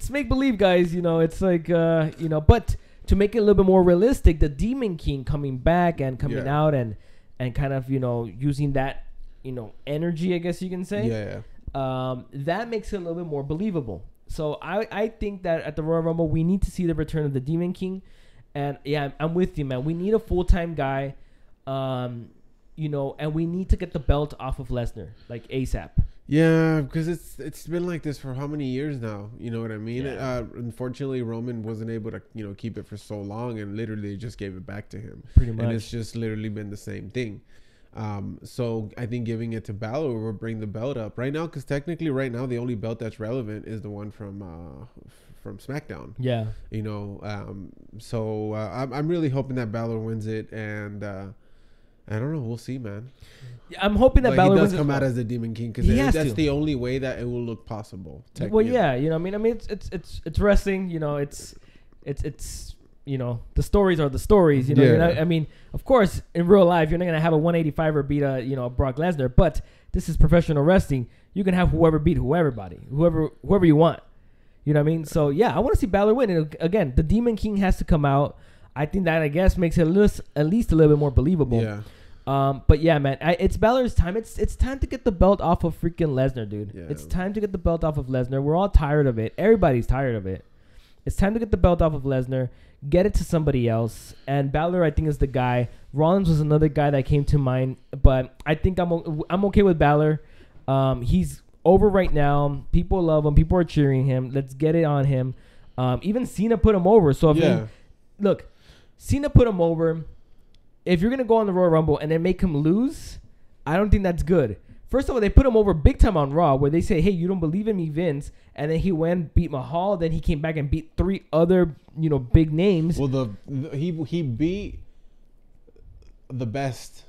make believe, guys. You know, it's like you know, but to make it a little bit more realistic, the Demon King coming back and coming out and kind of, you know, using that, you know, energy, I guess you can say. Yeah. That makes it a little bit more believable. So I think that at the Royal Rumble we need to see the return of the Demon King, and yeah, I'm with you, man. We need a full-time guy, you know, and we need to get the belt off of Lesnar like ASAP. Yeah, because it's been like this for how many years now? You know what I mean? Yeah. Unfortunately, Roman wasn't able to, you know, keep it for so long, and literally just gave it back to him. Pretty much. And it's just literally been the same thing. So I think giving it to Balor will bring the belt up right now, because technically right now the only belt that's relevant is the one from SmackDown. Yeah. You know, so I'm really hoping that Balor wins it, and I don't know. We'll see, man. I'm hoping that Balor does come out as the Demon King, because that's the only way that it will look possible. Well, yeah, you know, I mean, it's wrestling. You know, it's you know, the stories are the stories. You know, you're not, I mean, of course, in real life, you're not gonna have a 185er beat a, you know, Brock Lesnar, but this is professional wrestling. You can have whoever beat whoever you want. You know what I mean? So yeah, I want to see Balor win. And again, the Demon King has to come out. I think that, I guess, makes it at least a little bit more believable. Yeah. But yeah, man, it's Balor's time. It's time to get the belt off of freaking Lesnar, dude. Yeah. It's time to get the belt off of Lesnar. We're all tired of it. Everybody's tired of it. It's time to get the belt off of Lesnar, get it to somebody else. And Balor, I think, is the guy. Rollins was another guy that came to mind, but I think I'm okay with Balor. He's over right now. People love him. People are cheering him. Let's get it on him. Even Cena put him over. So look, Cena put him over. If you're going to go on the Royal Rumble and then make him lose, I don't think that's good. First of all, they put him over big time on Raw, where they say, hey, you don't believe in me, Vince. And then he went, beat Mahal. Then he came back and beat 3 other, you know, big names. Well, he beat the best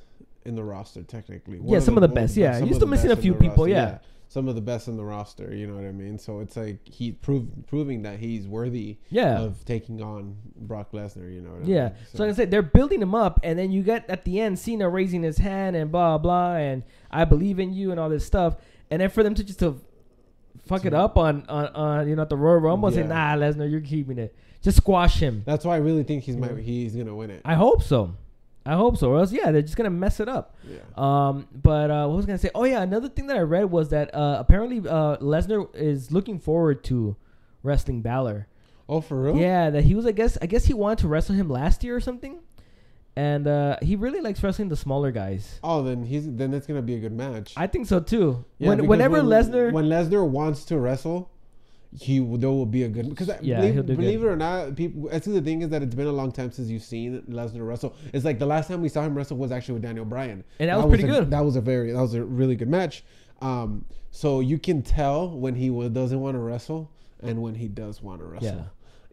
in the roster, technically. Some of the best, yeah. You're still missing a few people, yeah. Some of the best in the roster, you know what I mean? So it's like he proving that he's worthy of taking on Brock Lesnar, you know what I mean? So like I said, they're building him up, and then you get at the end Cena raising his hand and blah, blah, and I believe in you and all this stuff. And then for them to just to fuck it up on you know, at the Royal Rumble and say, nah, Lesnar, you're keeping it. Just squash him. That's why I really think he's going to win it. I hope so. Or else, they're just gonna mess it up. Yeah. But what was I gonna say? Oh yeah, another thing that I read was that apparently Lesnar is looking forward to wrestling Balor. Oh, for real? Yeah, that he was. I guess he wanted to wrestle him last year or something, and he really likes wrestling the smaller guys. Oh, then it's gonna be a good match. I think so too. Yeah, when Lesnar wants to wrestle, there will be a good, because believe it or not, people. I think the thing is that it's been a long time since you've seen Lesnar wrestle. It's like the last time we saw him wrestle was actually with Daniel Bryan, and that was pretty good. That was a really good match. So you can tell when he doesn't want to wrestle and when he does want to wrestle. Yeah.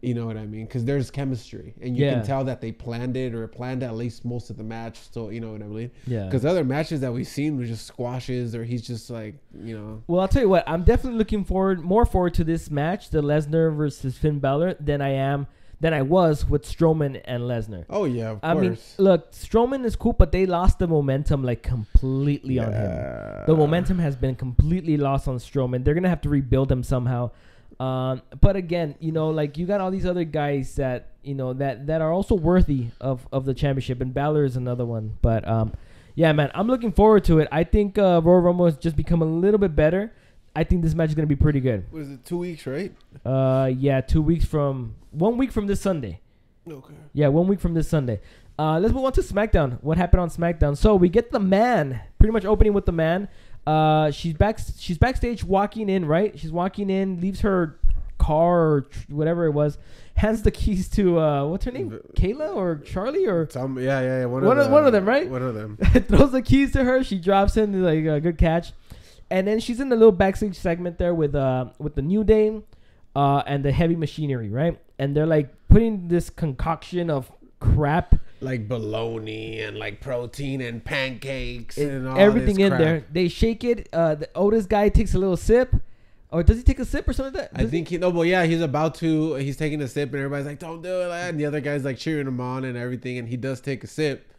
You know what I mean? Because there's chemistry, and you can tell that they planned at least most of the match. So you know what I mean? Yeah. Because other matches that we've seen were just squashes, or he's just like, you know. Well, I'll tell you what. I'm definitely looking more forward to this match, the Lesnar versus Finn Balor, than I was with Strowman and Lesnar. Oh yeah, of course. I mean, look, Strowman is cool, but they lost the momentum like completely on him. The momentum has been completely lost on Strowman. They're gonna have to rebuild him somehow. But again, you know, like you got all these other guys that, you know, that are also worthy of the championship, and Balor is another one. But yeah, man, I'm looking forward to it. I think Royal Rumble has just become a little bit better. I think this match is gonna be pretty good. What is it, 2 weeks, right? Yeah, 2 weeks from 1 week from this Sunday. Okay. Yeah, 1 week from this Sunday. Let's move on to SmackDown. What happened on SmackDown? So we get the man, pretty much opening with the man. She's backstage walking in, right? She's walking in, leaves her car or whatever it was, hands the keys to what's her name? Kayla or Charlie or one of them, right? One of them. Throws the keys to her. She drops in, like a good catch, and then she's in the little backstage segment there with the New Day, and the Heavy Machinery, right? And they're like putting this concoction of crap, like bologna and like protein and pancakes and all everything this in crap. there. They shake it. The Otis guy takes a little sip, or does he take a sip or something like that? I think he's about to. He's taking a sip, and everybody's like, "Don't do it!" And the other guy's like cheering him on and everything, and he does take a sip,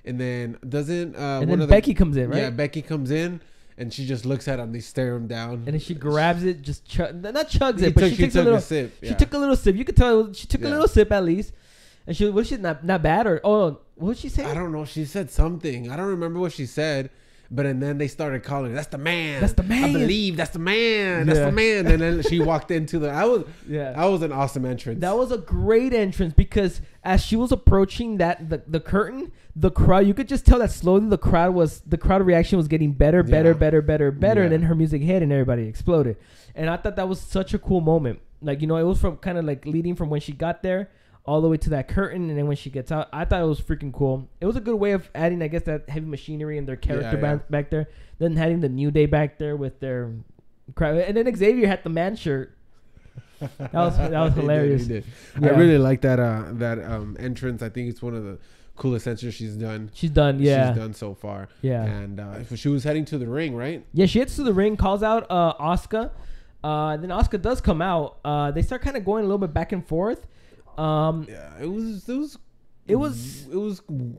and then doesn't. And then Becky comes in, right? Yeah, Becky comes in, and she just looks at him. They stare him down, and then she grabs it, just not chugs it, but she takes a little sip. She took a little sip. You could tell she took a little sip at least. And was she not bad or what did she say? I don't know. She said something. I don't remember what she said. But and then they started calling, "That's the man. That's the man. I believe that's the man. That's the man." And then she walked into that was an awesome entrance. That was a great entrance because as she was approaching the curtain, the crowd, you could just tell that slowly the crowd reaction was getting better, better, and then her music hit and everybody exploded. And I thought that was such a cool moment. Like, it was from kind of like leading from when she got there all the way to that curtain, and then when she gets out, I thought it was freaking cool. It was a good way of adding, I guess, that heavy machinery and their character back there. Then having the New Day back there with their crowd, and then Xavier had the man shirt. That was hilarious. He did. Yeah. I really like that entrance. I think it's one of the coolest entrances she's done. She's done so far. Yeah, and she was heading to the ring, right? Yeah, she heads to the ring, calls out Asuka. Then Asuka does come out. They start kind of going a little bit back and forth. It was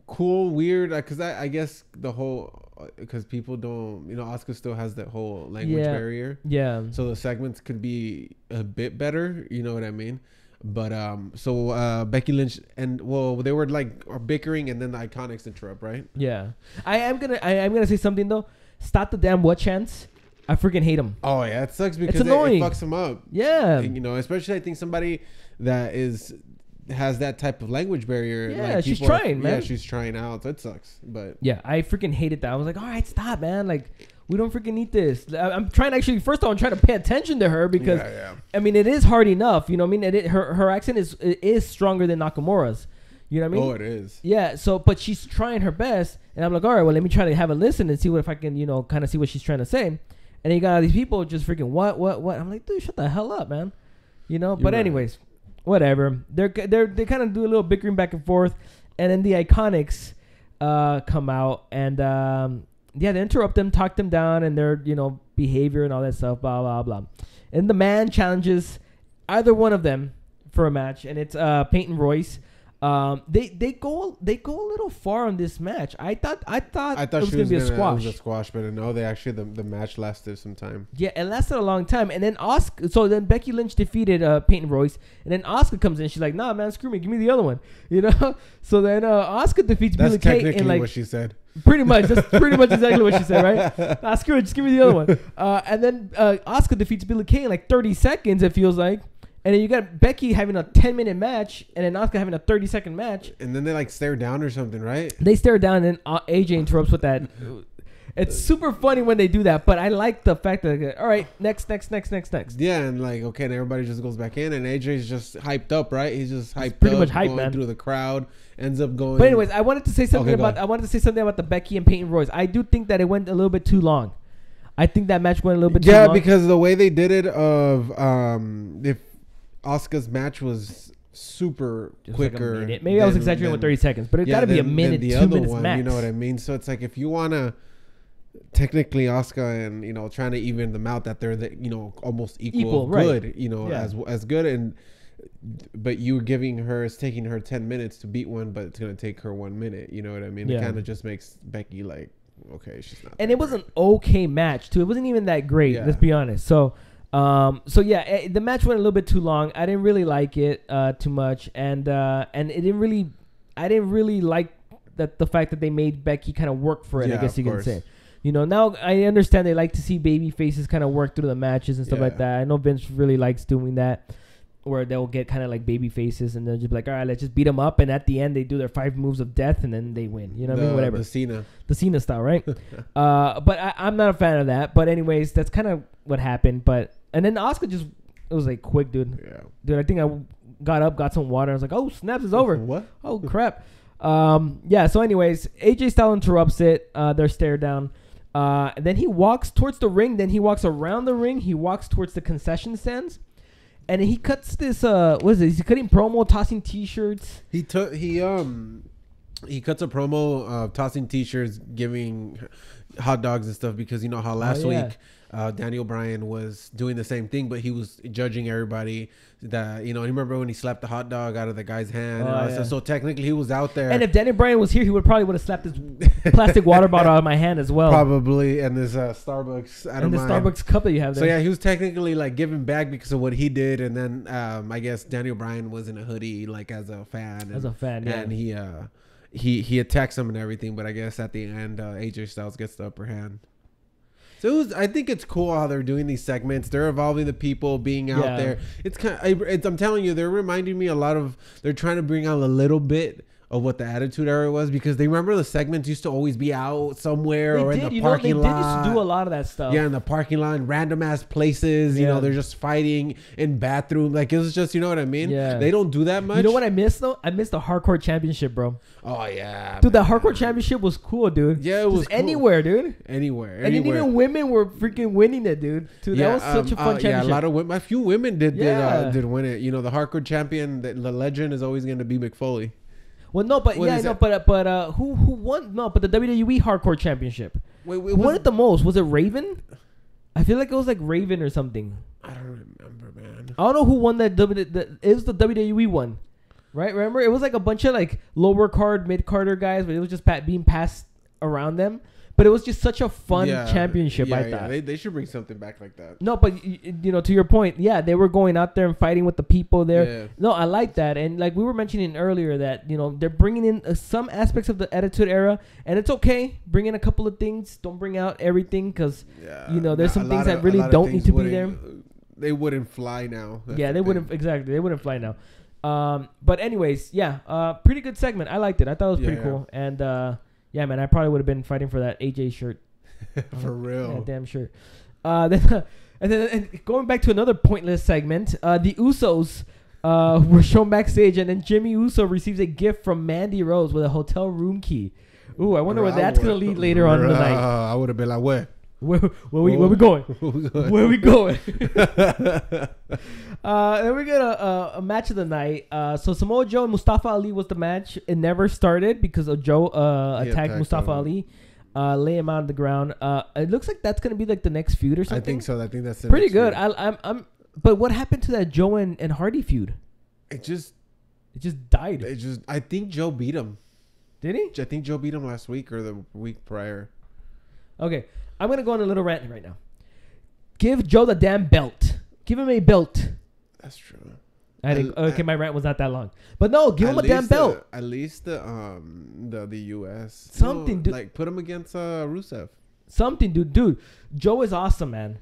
cool, weird, because I guess because people don't, Asuka still has that whole language barrier. Yeah. So the segments could be a bit better, you know what I mean? But so Becky Lynch and they were like bickering, and then the Iconics interrupt, right? Yeah. I am gonna say something though. Stop the damn what chance. I freaking hate them. Oh yeah, it sucks because it fucks them up. Yeah. Especially I think somebody that has that type of language barrier. Yeah, like she's trying, man. Yeah, she's trying out. So it sucks, but yeah, I freaking hated that. I was like, all right, stop, man. Like, we don't freaking need this. I'm trying first of all, I'm trying to pay attention to her because I mean, it is hard enough. You know what I mean? Her accent is stronger than Nakamura's. You know what I mean? Oh, it is. Yeah. So, but she's trying her best, and I'm like, all right, well, let me try to have a listen and see if I can, kind of see what she's trying to say. And then you got all these people just freaking what? I'm like, dude, shut the hell up, man. But anyways, whatever. They kind of do a little bickering back and forth, and then the Iconics come out and they interrupt them, talk them down, and their behavior and all that stuff, blah blah blah. And the man challenges either one of them for a match, and it's Peyton Royce. They go a little far on this match. I thought it was gonna be a squash. It was a squash, but no, the match lasted some time. Yeah, it lasted a long time, and then then Becky Lynch defeated Peyton Royce, and then Asuka comes in. She's like, "Nah, man, screw me, give me the other one." So then Asuka defeats Billie Kay. That's technically what she said. Pretty much, that's pretty much exactly what she said, right? Nah, screw it, just give me the other one. And then Asuka defeats Billie Kay in like 30 seconds. It feels like. And then you got Becky having a 10-minute match, and then Asuka having a 30-second match. And then they like stare down or something, right? They stare down, and then AJ interrupts with that. It's super funny when they do that, but I like the fact that, all right, next. Yeah, and like, okay, and everybody just goes back in, and AJ's just hyped up, right? He's just hyped pretty up, much hyped, going man. Through the crowd, ends up going. But anyways, I wanted to say something about the Becky and Peyton Royce. I do think that it went a little bit too long. I think that match went a little bit too long. Yeah, because the way they did it if Asuka's match was super just quicker. Like maybe I was exaggerating with 30 seconds, but it got to be a minute, 2 minutes max. You know what I mean? So it's like if you want to technically Asuka and trying to even them out that they're almost equal good, right. as good, and but you taking her 10 minutes to beat one, but it's going to take her 1 minute. You know what I mean? It kind of just makes Becky like, okay, she's not. And it was an okay match too. It wasn't even that great. Let's be honest. So the match went a little bit too long. I didn't really like it too much, and it didn't really. I didn't really like the fact that they made Becky kind of work for it. I guess you can say. Now I understand they like to see baby faces kind of work through the matches and stuff like that. I know Vince really likes doing that, where they'll get kind of like baby faces and they'll just be like, all right, let's just beat them up, and at the end they do their 5 moves of death and then they win. You know what I mean? Whatever. The Cena style, right? But I'm not a fan of that. But anyways, that's kind of what happened. And then Asuka it was like quick, dude. Yeah. Dude, I think I got up, got some water. I was like, oh, snaps, it's over. What? Oh, crap. So anyways, AJ Styles interrupts it. They're stare down. And then he walks towards the ring. Then he walks around the ring. He walks towards the concession stands. And he cuts this, what is it? He's cutting promo, tossing T-shirts. He cuts a promo of tossing T-shirts, giving hot dogs and stuff, because you know how last week Daniel Bryan was doing the same thing, but he was judging everybody. That, you know, you remember when he slapped the hot dog out of the guy's hand? So technically he was out there. And if Daniel Bryan was here, he would have slapped his plastic water bottle out of my hand as well. Probably, and this Starbucks out of mine. Starbucks cup that you have there. So yeah, he was technically like giving back because of what he did, and then I guess Daniel Bryan was in a hoodie like as a fan. And he attacks him and everything, but I guess at the end AJ Styles gets the upper hand. So I think it's cool how they're doing these segments. They're involving the people being out there. It's kind of, I'm telling you, they're reminding me a lot of. They're trying to bring out a little bit of what the Attitude Era was, because they remember the segments used to always be out somewhere in the parking lot. They used to do a lot of that stuff. Yeah, in the parking lot, random ass places. You know, they're just fighting in bathroom. Like, it was just, you know what I mean? Yeah. They don't do that much. You know what I miss though? I miss the Hardcore Championship, bro. Oh yeah, dude, the Hardcore Championship was cool, dude. Yeah, it was cool. Anywhere, dude. Anywhere. And even women were freaking winning it, dude. Dude, that was such a fun championship. Yeah, a lot of women. A few women did win it. You know, the Hardcore Champion, the legend is always going to be Mick Foley. Well, no, but who won? No, but the WWE Hardcore Championship. Who won it the most? Was it Raven? I feel like it was like Raven or something. I don't remember, man. I don't know who won that. It was the WWE one, right? Remember, it was like a bunch of like lower card, mid carder guys, but it was just being passed around them. But it was just such a fun championship, I thought. They should bring something back like that. No, but, you know, to your point, they were going out there and fighting with the people there. Yeah. No, I like that. And like we were mentioning earlier that, you know, they're bringing in some aspects of the Attitude Era. And it's okay. Bring in a couple of things. Don't bring out everything because, you know, there's some things that really don't need to be there. They wouldn't fly now. They wouldn't. Exactly. They wouldn't fly now. But anyways, pretty good segment. I liked it. I thought it was pretty cool. And, yeah, man, I probably would have been fighting for that AJ shirt. For real. Yeah, damn shirt. Then going back to another pointless segment, the Usos were shown backstage, and then Jimmy Uso receives a gift from Mandy Rose with a hotel room key. Ooh, I wonder where that's going to lead later on in the night. I would have been like, where? Where we going? Where we going? Then we get a match of the night. So Samoa Joe and Mustafa Ali was the match. It never started because of Joe attacked Mustafa Ali, lay him out on the ground. It looks like that's gonna be like the next feud or something. I think so. I think that's pretty good. I'm. But what happened to that Joe and Hardy feud? It just died. I think Joe beat him. Did he? I think Joe beat him last week or the week prior. Okay. I'm going to go on a little rant right now. Give Joe the damn belt. Give him a belt. That's true. My rant was not that long. But no, give him a damn belt. At least the US. Something, dude. Like, put him against Rusev. Something, dude. Dude, Joe is awesome, man.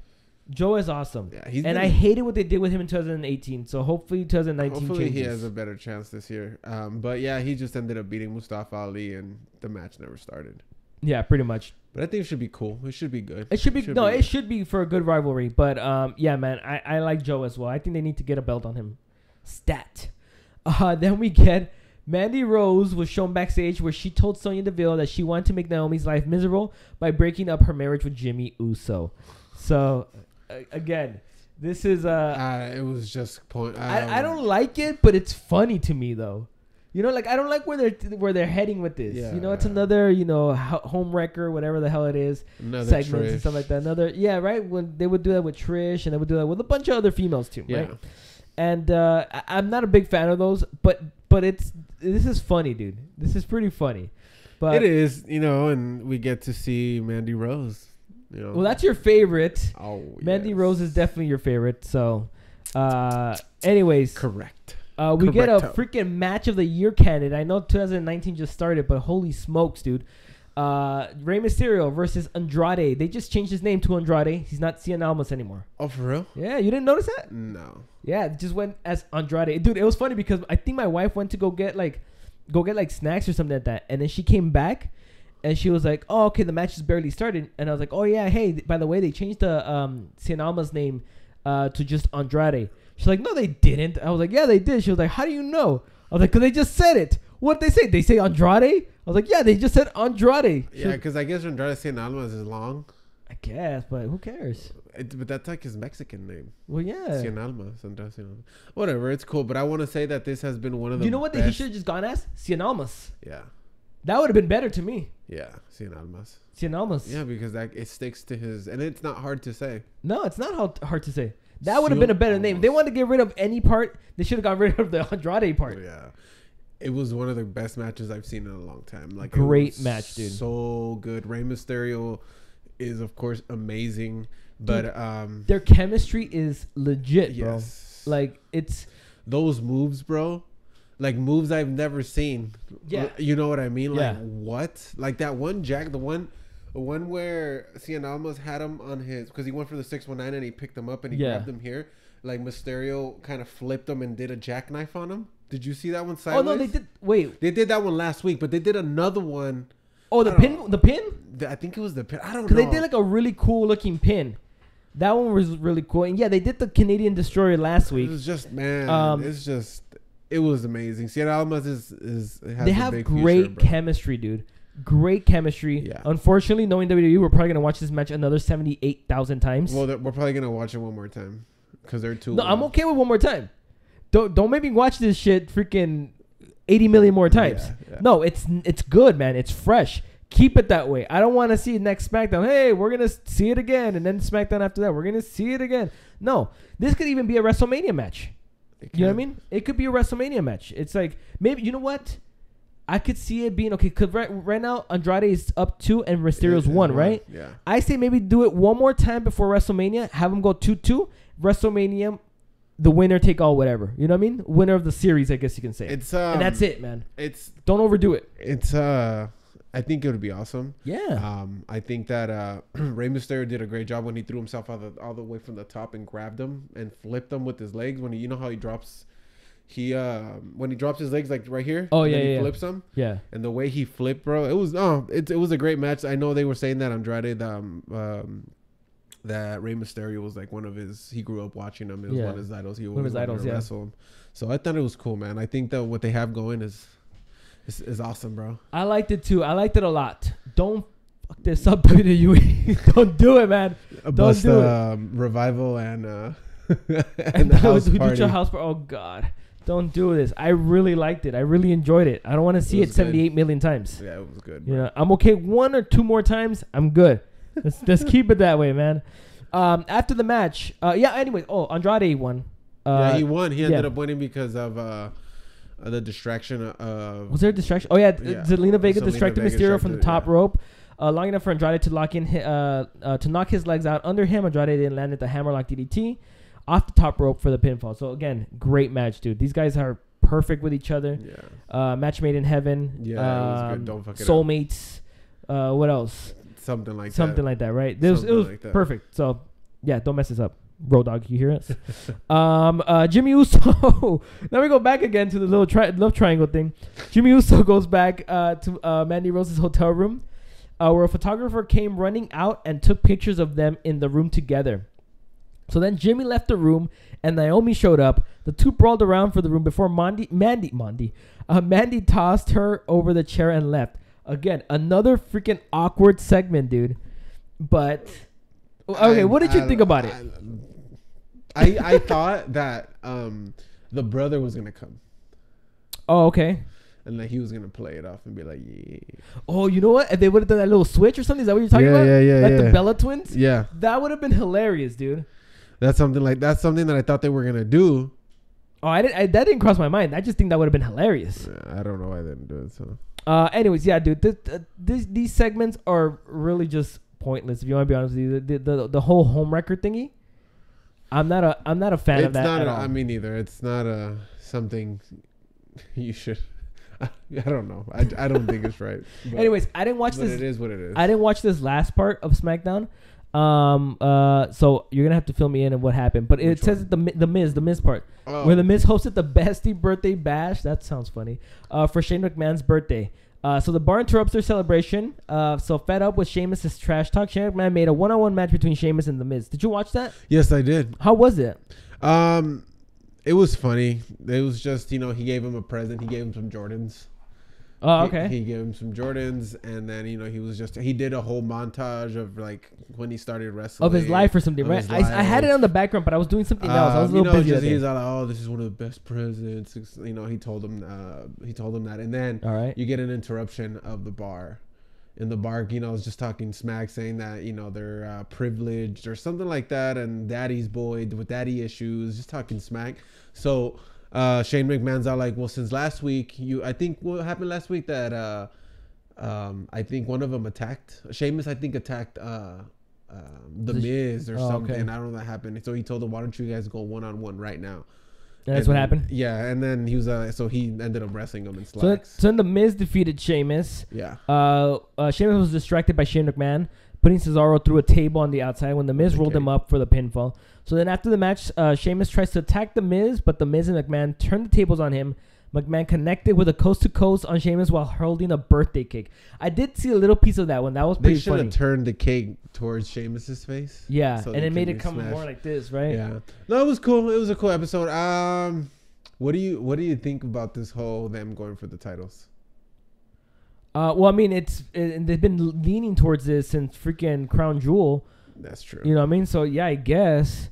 Joe is awesome. Yeah, I hated what they did with him in 2018. So hopefully 2019 hopefully changes. He has a better chance this year. But yeah, he just ended up beating Mustafa Ali and the match never started. Yeah, pretty much. But I think it should be cool. It should be good. It should be for a good rivalry. But yeah, man, I like Joe as well. I think they need to get a belt on him. Stat. Then we get Mandy Rose was shown backstage where she told Sonya Deville that she wanted to make Naomi's life miserable by breaking up her marriage with Jimmy Uso. So again, this is it was just point. I don't like it, but it's funny to me though. You know, like I don't like where they're heading with this. Yeah. You know, it's another, you know, home wrecker, whatever the hell it is, another segments Trish. And stuff like that. Right? When they would do that with Trish, and they would do that with a bunch of other females too, right? And I'm not a big fan of those, but this is funny, dude. This is pretty funny. But it is, you know, and we get to see Mandy Rose. You know. Well, that's your favorite. Oh, Mandy Rose is definitely your favorite. So, anyways, correct. We get a freaking match of the year candidate. I know 2019 just started, but holy smokes, dude. Rey Mysterio versus Andrade. They just changed his name to Andrade. He's not Cien Almas anymore. Oh, for real? Yeah, you didn't notice that? No. Yeah, it just went as Andrade. Dude, it was funny because I think my wife went to go get snacks or something like that. And then she came back and she was like, oh, okay, the match has barely started. And I was like, oh, yeah, hey, by the way, they changed the Cien Almas name to just Andrade. She's like, no, they didn't. I was like, yeah, they did. She was like, how do you know? I was like, because they just said it. What they say? They say Andrade? I was like, yeah, they just said Andrade. Yeah, because I guess Andrade Cien Almas is long. I guess, but who cares? But that's like his Mexican name. Well, yeah. Cien Almas. Andrade Cien Almas. Whatever, it's cool. But I want to say that this has been one of the You know what he should have just gone as? Cien Almas. Yeah. That would have been better to me. Yeah, Cien Almas. Cien Almas. Yeah, because it sticks to his, and it's not hard to say. No, it's not hard to say. That would have been a better name. If they wanted to get rid of any part, they should have got rid of the Andrade part. Yeah. It was one of the best matches I've seen in a long time. Like, great match, dude. So good. Rey Mysterio is, of course, amazing. But their chemistry is legit, bro. Yes. Like, it's those moves, bro. Like, moves I've never seen. Yeah. You know what I mean? Like, yeah. what? Like that one Jack, the one where Cien Almas had him on his, because he went for the 619 and he picked him up and he grabbed him here. Like, Mysterio kind of flipped him and did a jackknife on him. Did you see that one sideways? Oh, no, they did. Wait. They did that one last week, but they did another one. Oh, the pin? The pin? I think it was the pin. I don't know. Because they did like a really cool looking pin. That one was really cool. And yeah, they did the Canadian Destroyer last week. It was just, man, it was amazing. Cien Almas they have great chemistry, dude. Great chemistry. Yeah. Unfortunately, knowing WWE, we're probably going to watch this match another 78,000 times. Well, we're probably going to watch it one more time because they're too. No, I'm okay with one more time. Don't make me watch this shit freaking 80 million more times. Yeah. No, it's good, man. It's fresh. Keep it that way. I don't want to see next SmackDown. Hey, we're going to see it again. And then SmackDown after that, we're going to see it again. No, this could even be a WrestleMania match. You know what I mean? It could be a WrestleMania match. It's like, maybe, you know what? I could see it being, okay, because right now, Andrade is up 2 and Mysterio's 1, right? Yeah. I say maybe do it one more time before WrestleMania. Have them go 2-2. WrestleMania, the winner take all, whatever. You know what I mean? Winner of the series, I guess you can say. It's and that's it, man. Don't overdo it. It's I think it would be awesome. Yeah. I think that Rey Mysterio did a great job when he threw himself all the way from the top and grabbed him and flipped him with his legs. When you know how he drops, when he drops his legs like right here. Oh yeah, he flips them. Yeah. And the way he flipped, bro, it was a great match. I know they were saying that Andrade, that Rey Mysterio was like one of his. He grew up watching him. It was one of his idols. He always wanted to wrestle him. So I thought it was cool, man. I think that what they have going is awesome, bro. I liked it too. I liked it a lot. Don't fuck this up, WWE. Don't do it, man. Don't do it. Revival and the house party. Oh God. Don't do this. I really liked it. I really enjoyed it. I don't want to see it 78 million times. Yeah, it was good. Bro. You know, I'm okay 1 or 2 more times. I'm good. Let's keep it that way, man. After the match, anyway, Andrade won. He won. He ended up winning because of the distraction of... Was there a distraction? Oh, yeah. Zelina Vega distracted Mysterio from the top rope. Long enough for Andrade to lock in, to knock his legs out under him. Andrade then landed the hammerlock DDT off the top rope for the pinfall. So, again, great match, dude. These guys are perfect with each other. Yeah. Match made in heaven. Yeah, it was good. Don't fuck it soulmates. What else? Something like that, right? It was perfect. So, yeah, don't mess this up. Road Dog, you hear us? Jimmy Uso. Now we go back again to the little love triangle thing. Jimmy Uso goes back to Mandy Rose's hotel room, where a photographer came running out and took pictures of them in the room together. So then Jimmy left the room and Naomi showed up. The two brawled around for the room before Mandy tossed her over the chair and left. Again, another freaking awkward segment, dude. But okay, what did you think about it? I thought that the brother was gonna come. Oh, okay. And that he was gonna play it off and be like, yeah. Oh, you know what? If they would have done that little switch or something, is that what you're talking about? Yeah. Like the Bella twins? Yeah. That would have been hilarious, dude. That's something that I thought they were gonna do. Oh, that didn't cross my mind. I just think that would have been hilarious. Yeah, I don't know why they didn't do it. So. Anyways, yeah, dude. These segments are really just pointless. If you want to be honest with you, the whole home record thingy. I'm not a fan of that at all. I mean, neither. It's not something you should. I don't know. I don't think it's right. But, anyways, I didn't watch this. It is what it is. I didn't watch this last part of SmackDown. So you're gonna have to fill me in on what happened. But it says the Miz part, where the Miz hosted the Bestie birthday bash. That sounds funny. For Shane McMahon's birthday. So the bar interrupts their celebration. So fed up with Sheamus' trash talk, Shane McMahon made a one-on-one match between Sheamus and the Miz. Did you watch that? Yes, I did. How was it? It was funny. It was just, he gave him a present. He gave him some Jordans. Oh, okay. He gave him some Jordans, and then he did a whole montage of like when he started wrestling of his life or something, right? I had it on the background, but I was doing something else. I was a little busy. He's like, oh, this is one of the best presents. He told him that, and then you get an interruption of the bar, in the bar, you know, was just talking smack, saying that, you know, they're privileged or something like that, and daddy's boy with daddy issues, just talking smack. So Shane McMahon's all like, well, since last week, I think what happened last week that I think one of them attacked Sheamus. I think attacked the Miz or something. Okay. I don't know what happened. So he told him, why don't you guys go one-on-one right now? And that's what happened? Yeah, and then he was so he ended up wrestling him in slacks. So then the Miz defeated Sheamus. Yeah. Sheamus was distracted by Shane McMahon, putting Cesaro through a table on the outside when the Miz rolled him up for the pinfall. So then after the match, Sheamus tries to attack the Miz, but the Miz and McMahon turned the tables on him. McMahon connected with a coast-to-coast on Sheamus while holding a birthday cake. I did see a little piece of that one. That was pretty funny. They should have turned the cake towards Sheamus's face. Yeah, so and it made it come more like this, right? Yeah. No, it was cool. It was a cool episode. What do you think about this whole them going for the titles? Well, I mean, they've been leaning towards this since freaking Crown Jewel. That's true. You know what I mean? So yeah, I guess.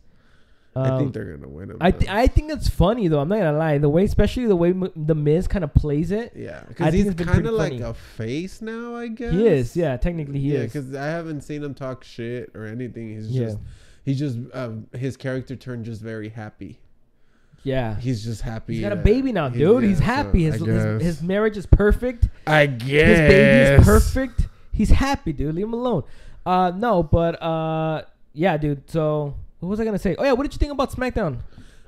I think they're gonna win them. I think it's funny though. I'm not gonna lie. Especially the way the Miz kind of plays it. Yeah, because he's kind of like a face now. I guess he is. Yeah, technically he is. Yeah, because I haven't seen him talk shit or anything. He's just his character turned just very happy. Yeah, he's just happy. He's got a baby now, dude. He's happy. So his marriage is perfect. I guess his baby is perfect. He's happy, dude. Leave him alone. Yeah, dude. So. What was I gonna say? Oh yeah, what did you think about SmackDown?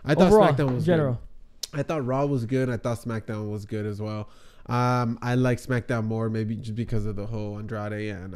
I thought overall, SmackDown was general. Good. I thought Raw was good. I thought SmackDown was good as well. I like SmackDown more, maybe just because of the whole Andrade and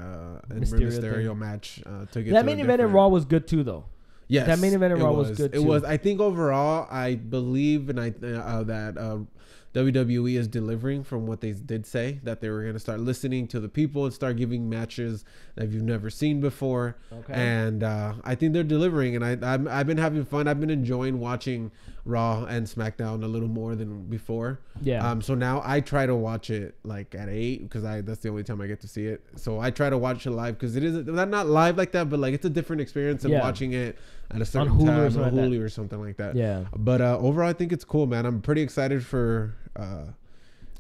Mysterio match. That main event in Raw was good too, though. Yes, that main event in Raw was good too. It was. I think overall, I believe that WWE is delivering from what they did say, that they were going to start listening to the people and start giving matches that you've never seen before. Okay. And I think they're delivering, and I've been having fun. I've been enjoying watching Raw and SmackDown a little more than before. Yeah. So now I try to watch it like at 8 because that's the only time I get to see it. So I try to watch it live because it is not live like that, but like it's a different experience than watching it at a certain time on Hulu or something like that. Yeah. But overall, I think it's cool, man. I'm pretty excited for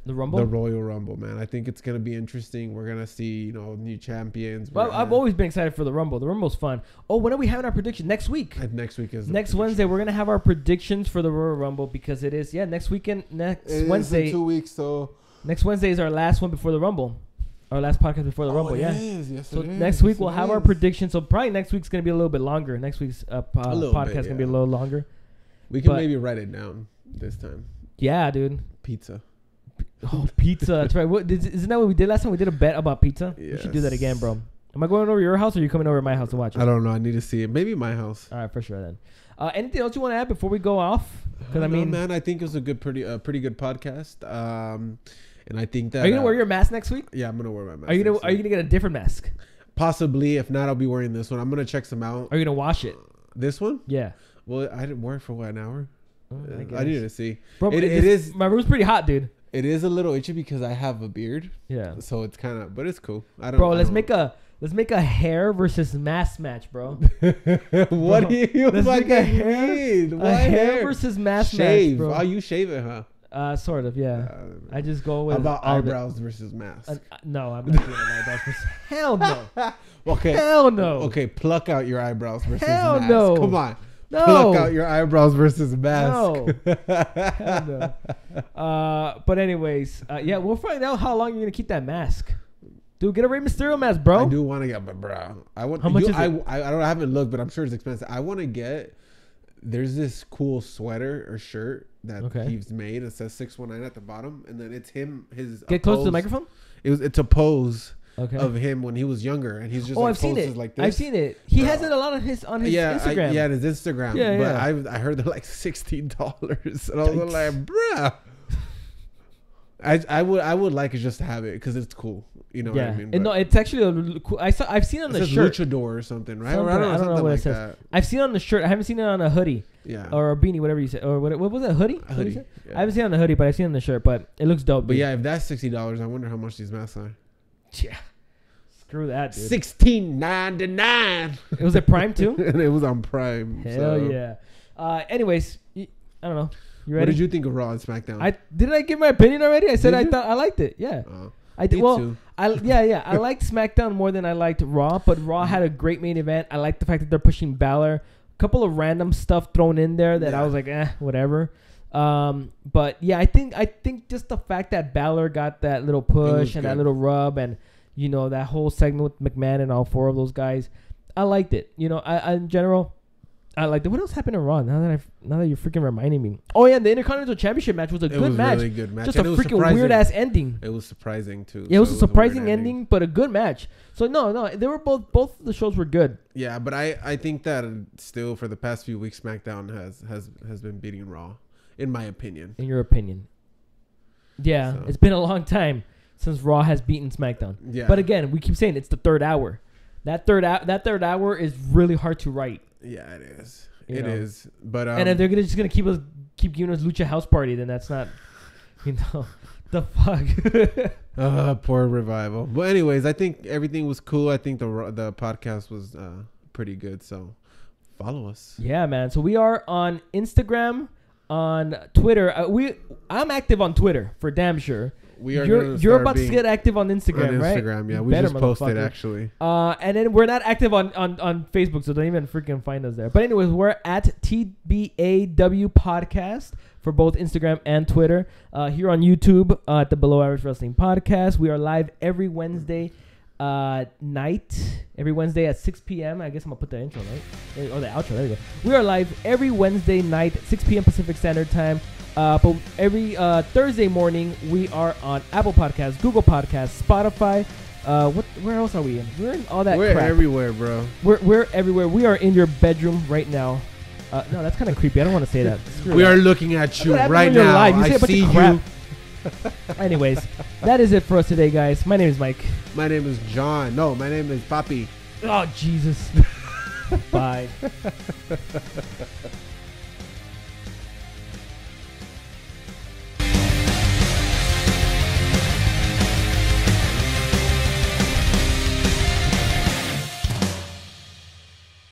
the Rumble, the Royal Rumble, man. I think it's gonna be interesting. We're gonna see, new champions. Well, I've always been excited for the Rumble. The Rumble's fun. Oh, when are we having our prediction? Next week. Next week is next Wednesday. We're gonna have our predictions for the Royal Rumble because it is next weekend. Next Wednesday. In 2 weeks. So next Wednesday is our last one before the Rumble. Our last podcast before the Rumble. It yeah. Is. Yes, so it is. Next week we'll have our predictions. So probably next week's gonna be a little bit longer. Next week's podcast gonna be a little longer. We can maybe write it down this time. Yeah, dude. Pizza. Oh, pizza. That's right. Isn't that what we did last time? We did a bet about pizza. Yes. We should do that again, bro. Am I going over your house or are you coming over to my house to watch it? I don't know. I need to see it. Maybe my house. All right, for sure then. Anything else you want to add before we go off? Because man, I think it was a pretty good podcast. And I think that. Are you gonna wear your mask next week? Yeah, I'm gonna wear my mask. Are you gonna get a different mask? Possibly. If not, I'll be wearing this one. I'm gonna check some out. Are you gonna wash it? This one? Yeah. Well, I didn't wear it for an hour. I needed to see. Bro, it is. My room's pretty hot, dude. It is a little itchy because I have a beard. Yeah. So it's kind of, but it's cool. Let's make a hair versus mask match, bro. What do you like a hair versus mask match, bro. Oh, you shave it, huh? Sort of, yeah. I just go with. How about eyebrows versus mask? No, I'm not doing an eyebrows versus. Hell no. Okay. Hell no. Okay, pluck out your eyebrows versus Hell mask. No. Come on. No. Pluck out your eyebrows versus mask. No. Hell no. But anyways, we'll find out how long you're gonna keep that mask. Dude, get a Rey Mysterio mask, bro. I do want to get, but bro, how much is it? I haven't looked, but I'm sure it's expensive. I want to get. There's this cool sweater or shirt that he's made. It says 619 at the bottom, and then it's him. Get close to the microphone. It's a pose. Of him when he was younger, and he's just I've seen it. Like this. I've seen it. He has it a lot on his Instagram. His Instagram. Yeah, but I heard they're like $16, and I was like, bruh. I would like it just to have it because it's cool. You know what I mean? No, it's actually cool. I've seen it on the shirt. Luchador or something, right? I don't know what it says. That. I've seen it on the shirt. I haven't seen it on a hoodie. Yeah. Or a beanie, whatever you said. Or what was it? A hoodie? A hoodie. I haven't seen it on the hoodie, but I've seen it on the shirt. But it looks dope. But yeah, if that's $60, I wonder how much these masks are. Yeah. Screw that, dude. $16.99. It was at Prime too? And it was on Prime. Hell yeah. Anyways, I don't know. You ready? What did you think of Raw and SmackDown? Did I give my opinion already? I said I thought I liked it. Yeah. I did. Well, too. I liked SmackDown more than I liked Raw, but Raw had a great main event. I like the fact that they're pushing Balor. A couple of random stuff thrown in there that I was like, whatever. But yeah, I think just the fact that Balor got that little push and that little rub, and you know that whole segment with McMahon and all 4 of those guys, I liked it. You know, I in general, I liked it. What else happened in Raw? Now that you're freaking reminding me. Oh yeah, the Intercontinental Championship match was a good match. Really good match. Just a freaking weird ass ending. It was surprising too. Yeah, it was a surprising ending, but a good match. So no, they were both the shows were good. Yeah, but I think that still for the past few weeks, SmackDown has been beating Raw, in my opinion. In your opinion? Yeah, so. It's been a long time since Raw has beaten SmackDown. Yeah. But again, we keep saying it's the third hour. That third hour is really hard to write. Yeah, it is. It is. But and if they're just gonna keep giving us Lucha House Party, then that's not, the fuck. Poor Revival. But anyways, I think everything was cool. I think the podcast was pretty good. So follow us. Yeah, man. So we are on Instagram, on Twitter. I'm active on Twitter for damn sure. You're about to get active on Instagram, right? On Instagram, yeah. We just posted actually. And then we're not active on Facebook, so don't even freaking find us there. But anyways, we're at TBAW Podcast for both Instagram and Twitter. Here on YouTube at the Below Average Wrestling Podcast. We are live every Wednesday night. Every Wednesday at 6 p.m. I guess I'm going to put the intro, right? Or the outro. There you go. We are live every Wednesday night, 6 p.m. Pacific Standard Time. But every Thursday morning, we are on Apple Podcasts, Google Podcasts, Spotify. Where else are we in? We're in all that crap. We're everywhere, bro. We're everywhere. We are in your bedroom right now. No, that's kind of creepy. I don't want to say that. We are looking at you right now. I see you. Anyways, that is it for us today, guys. My name is Mike. My name is John. No, my name is Papi. Oh, Jesus. Bye.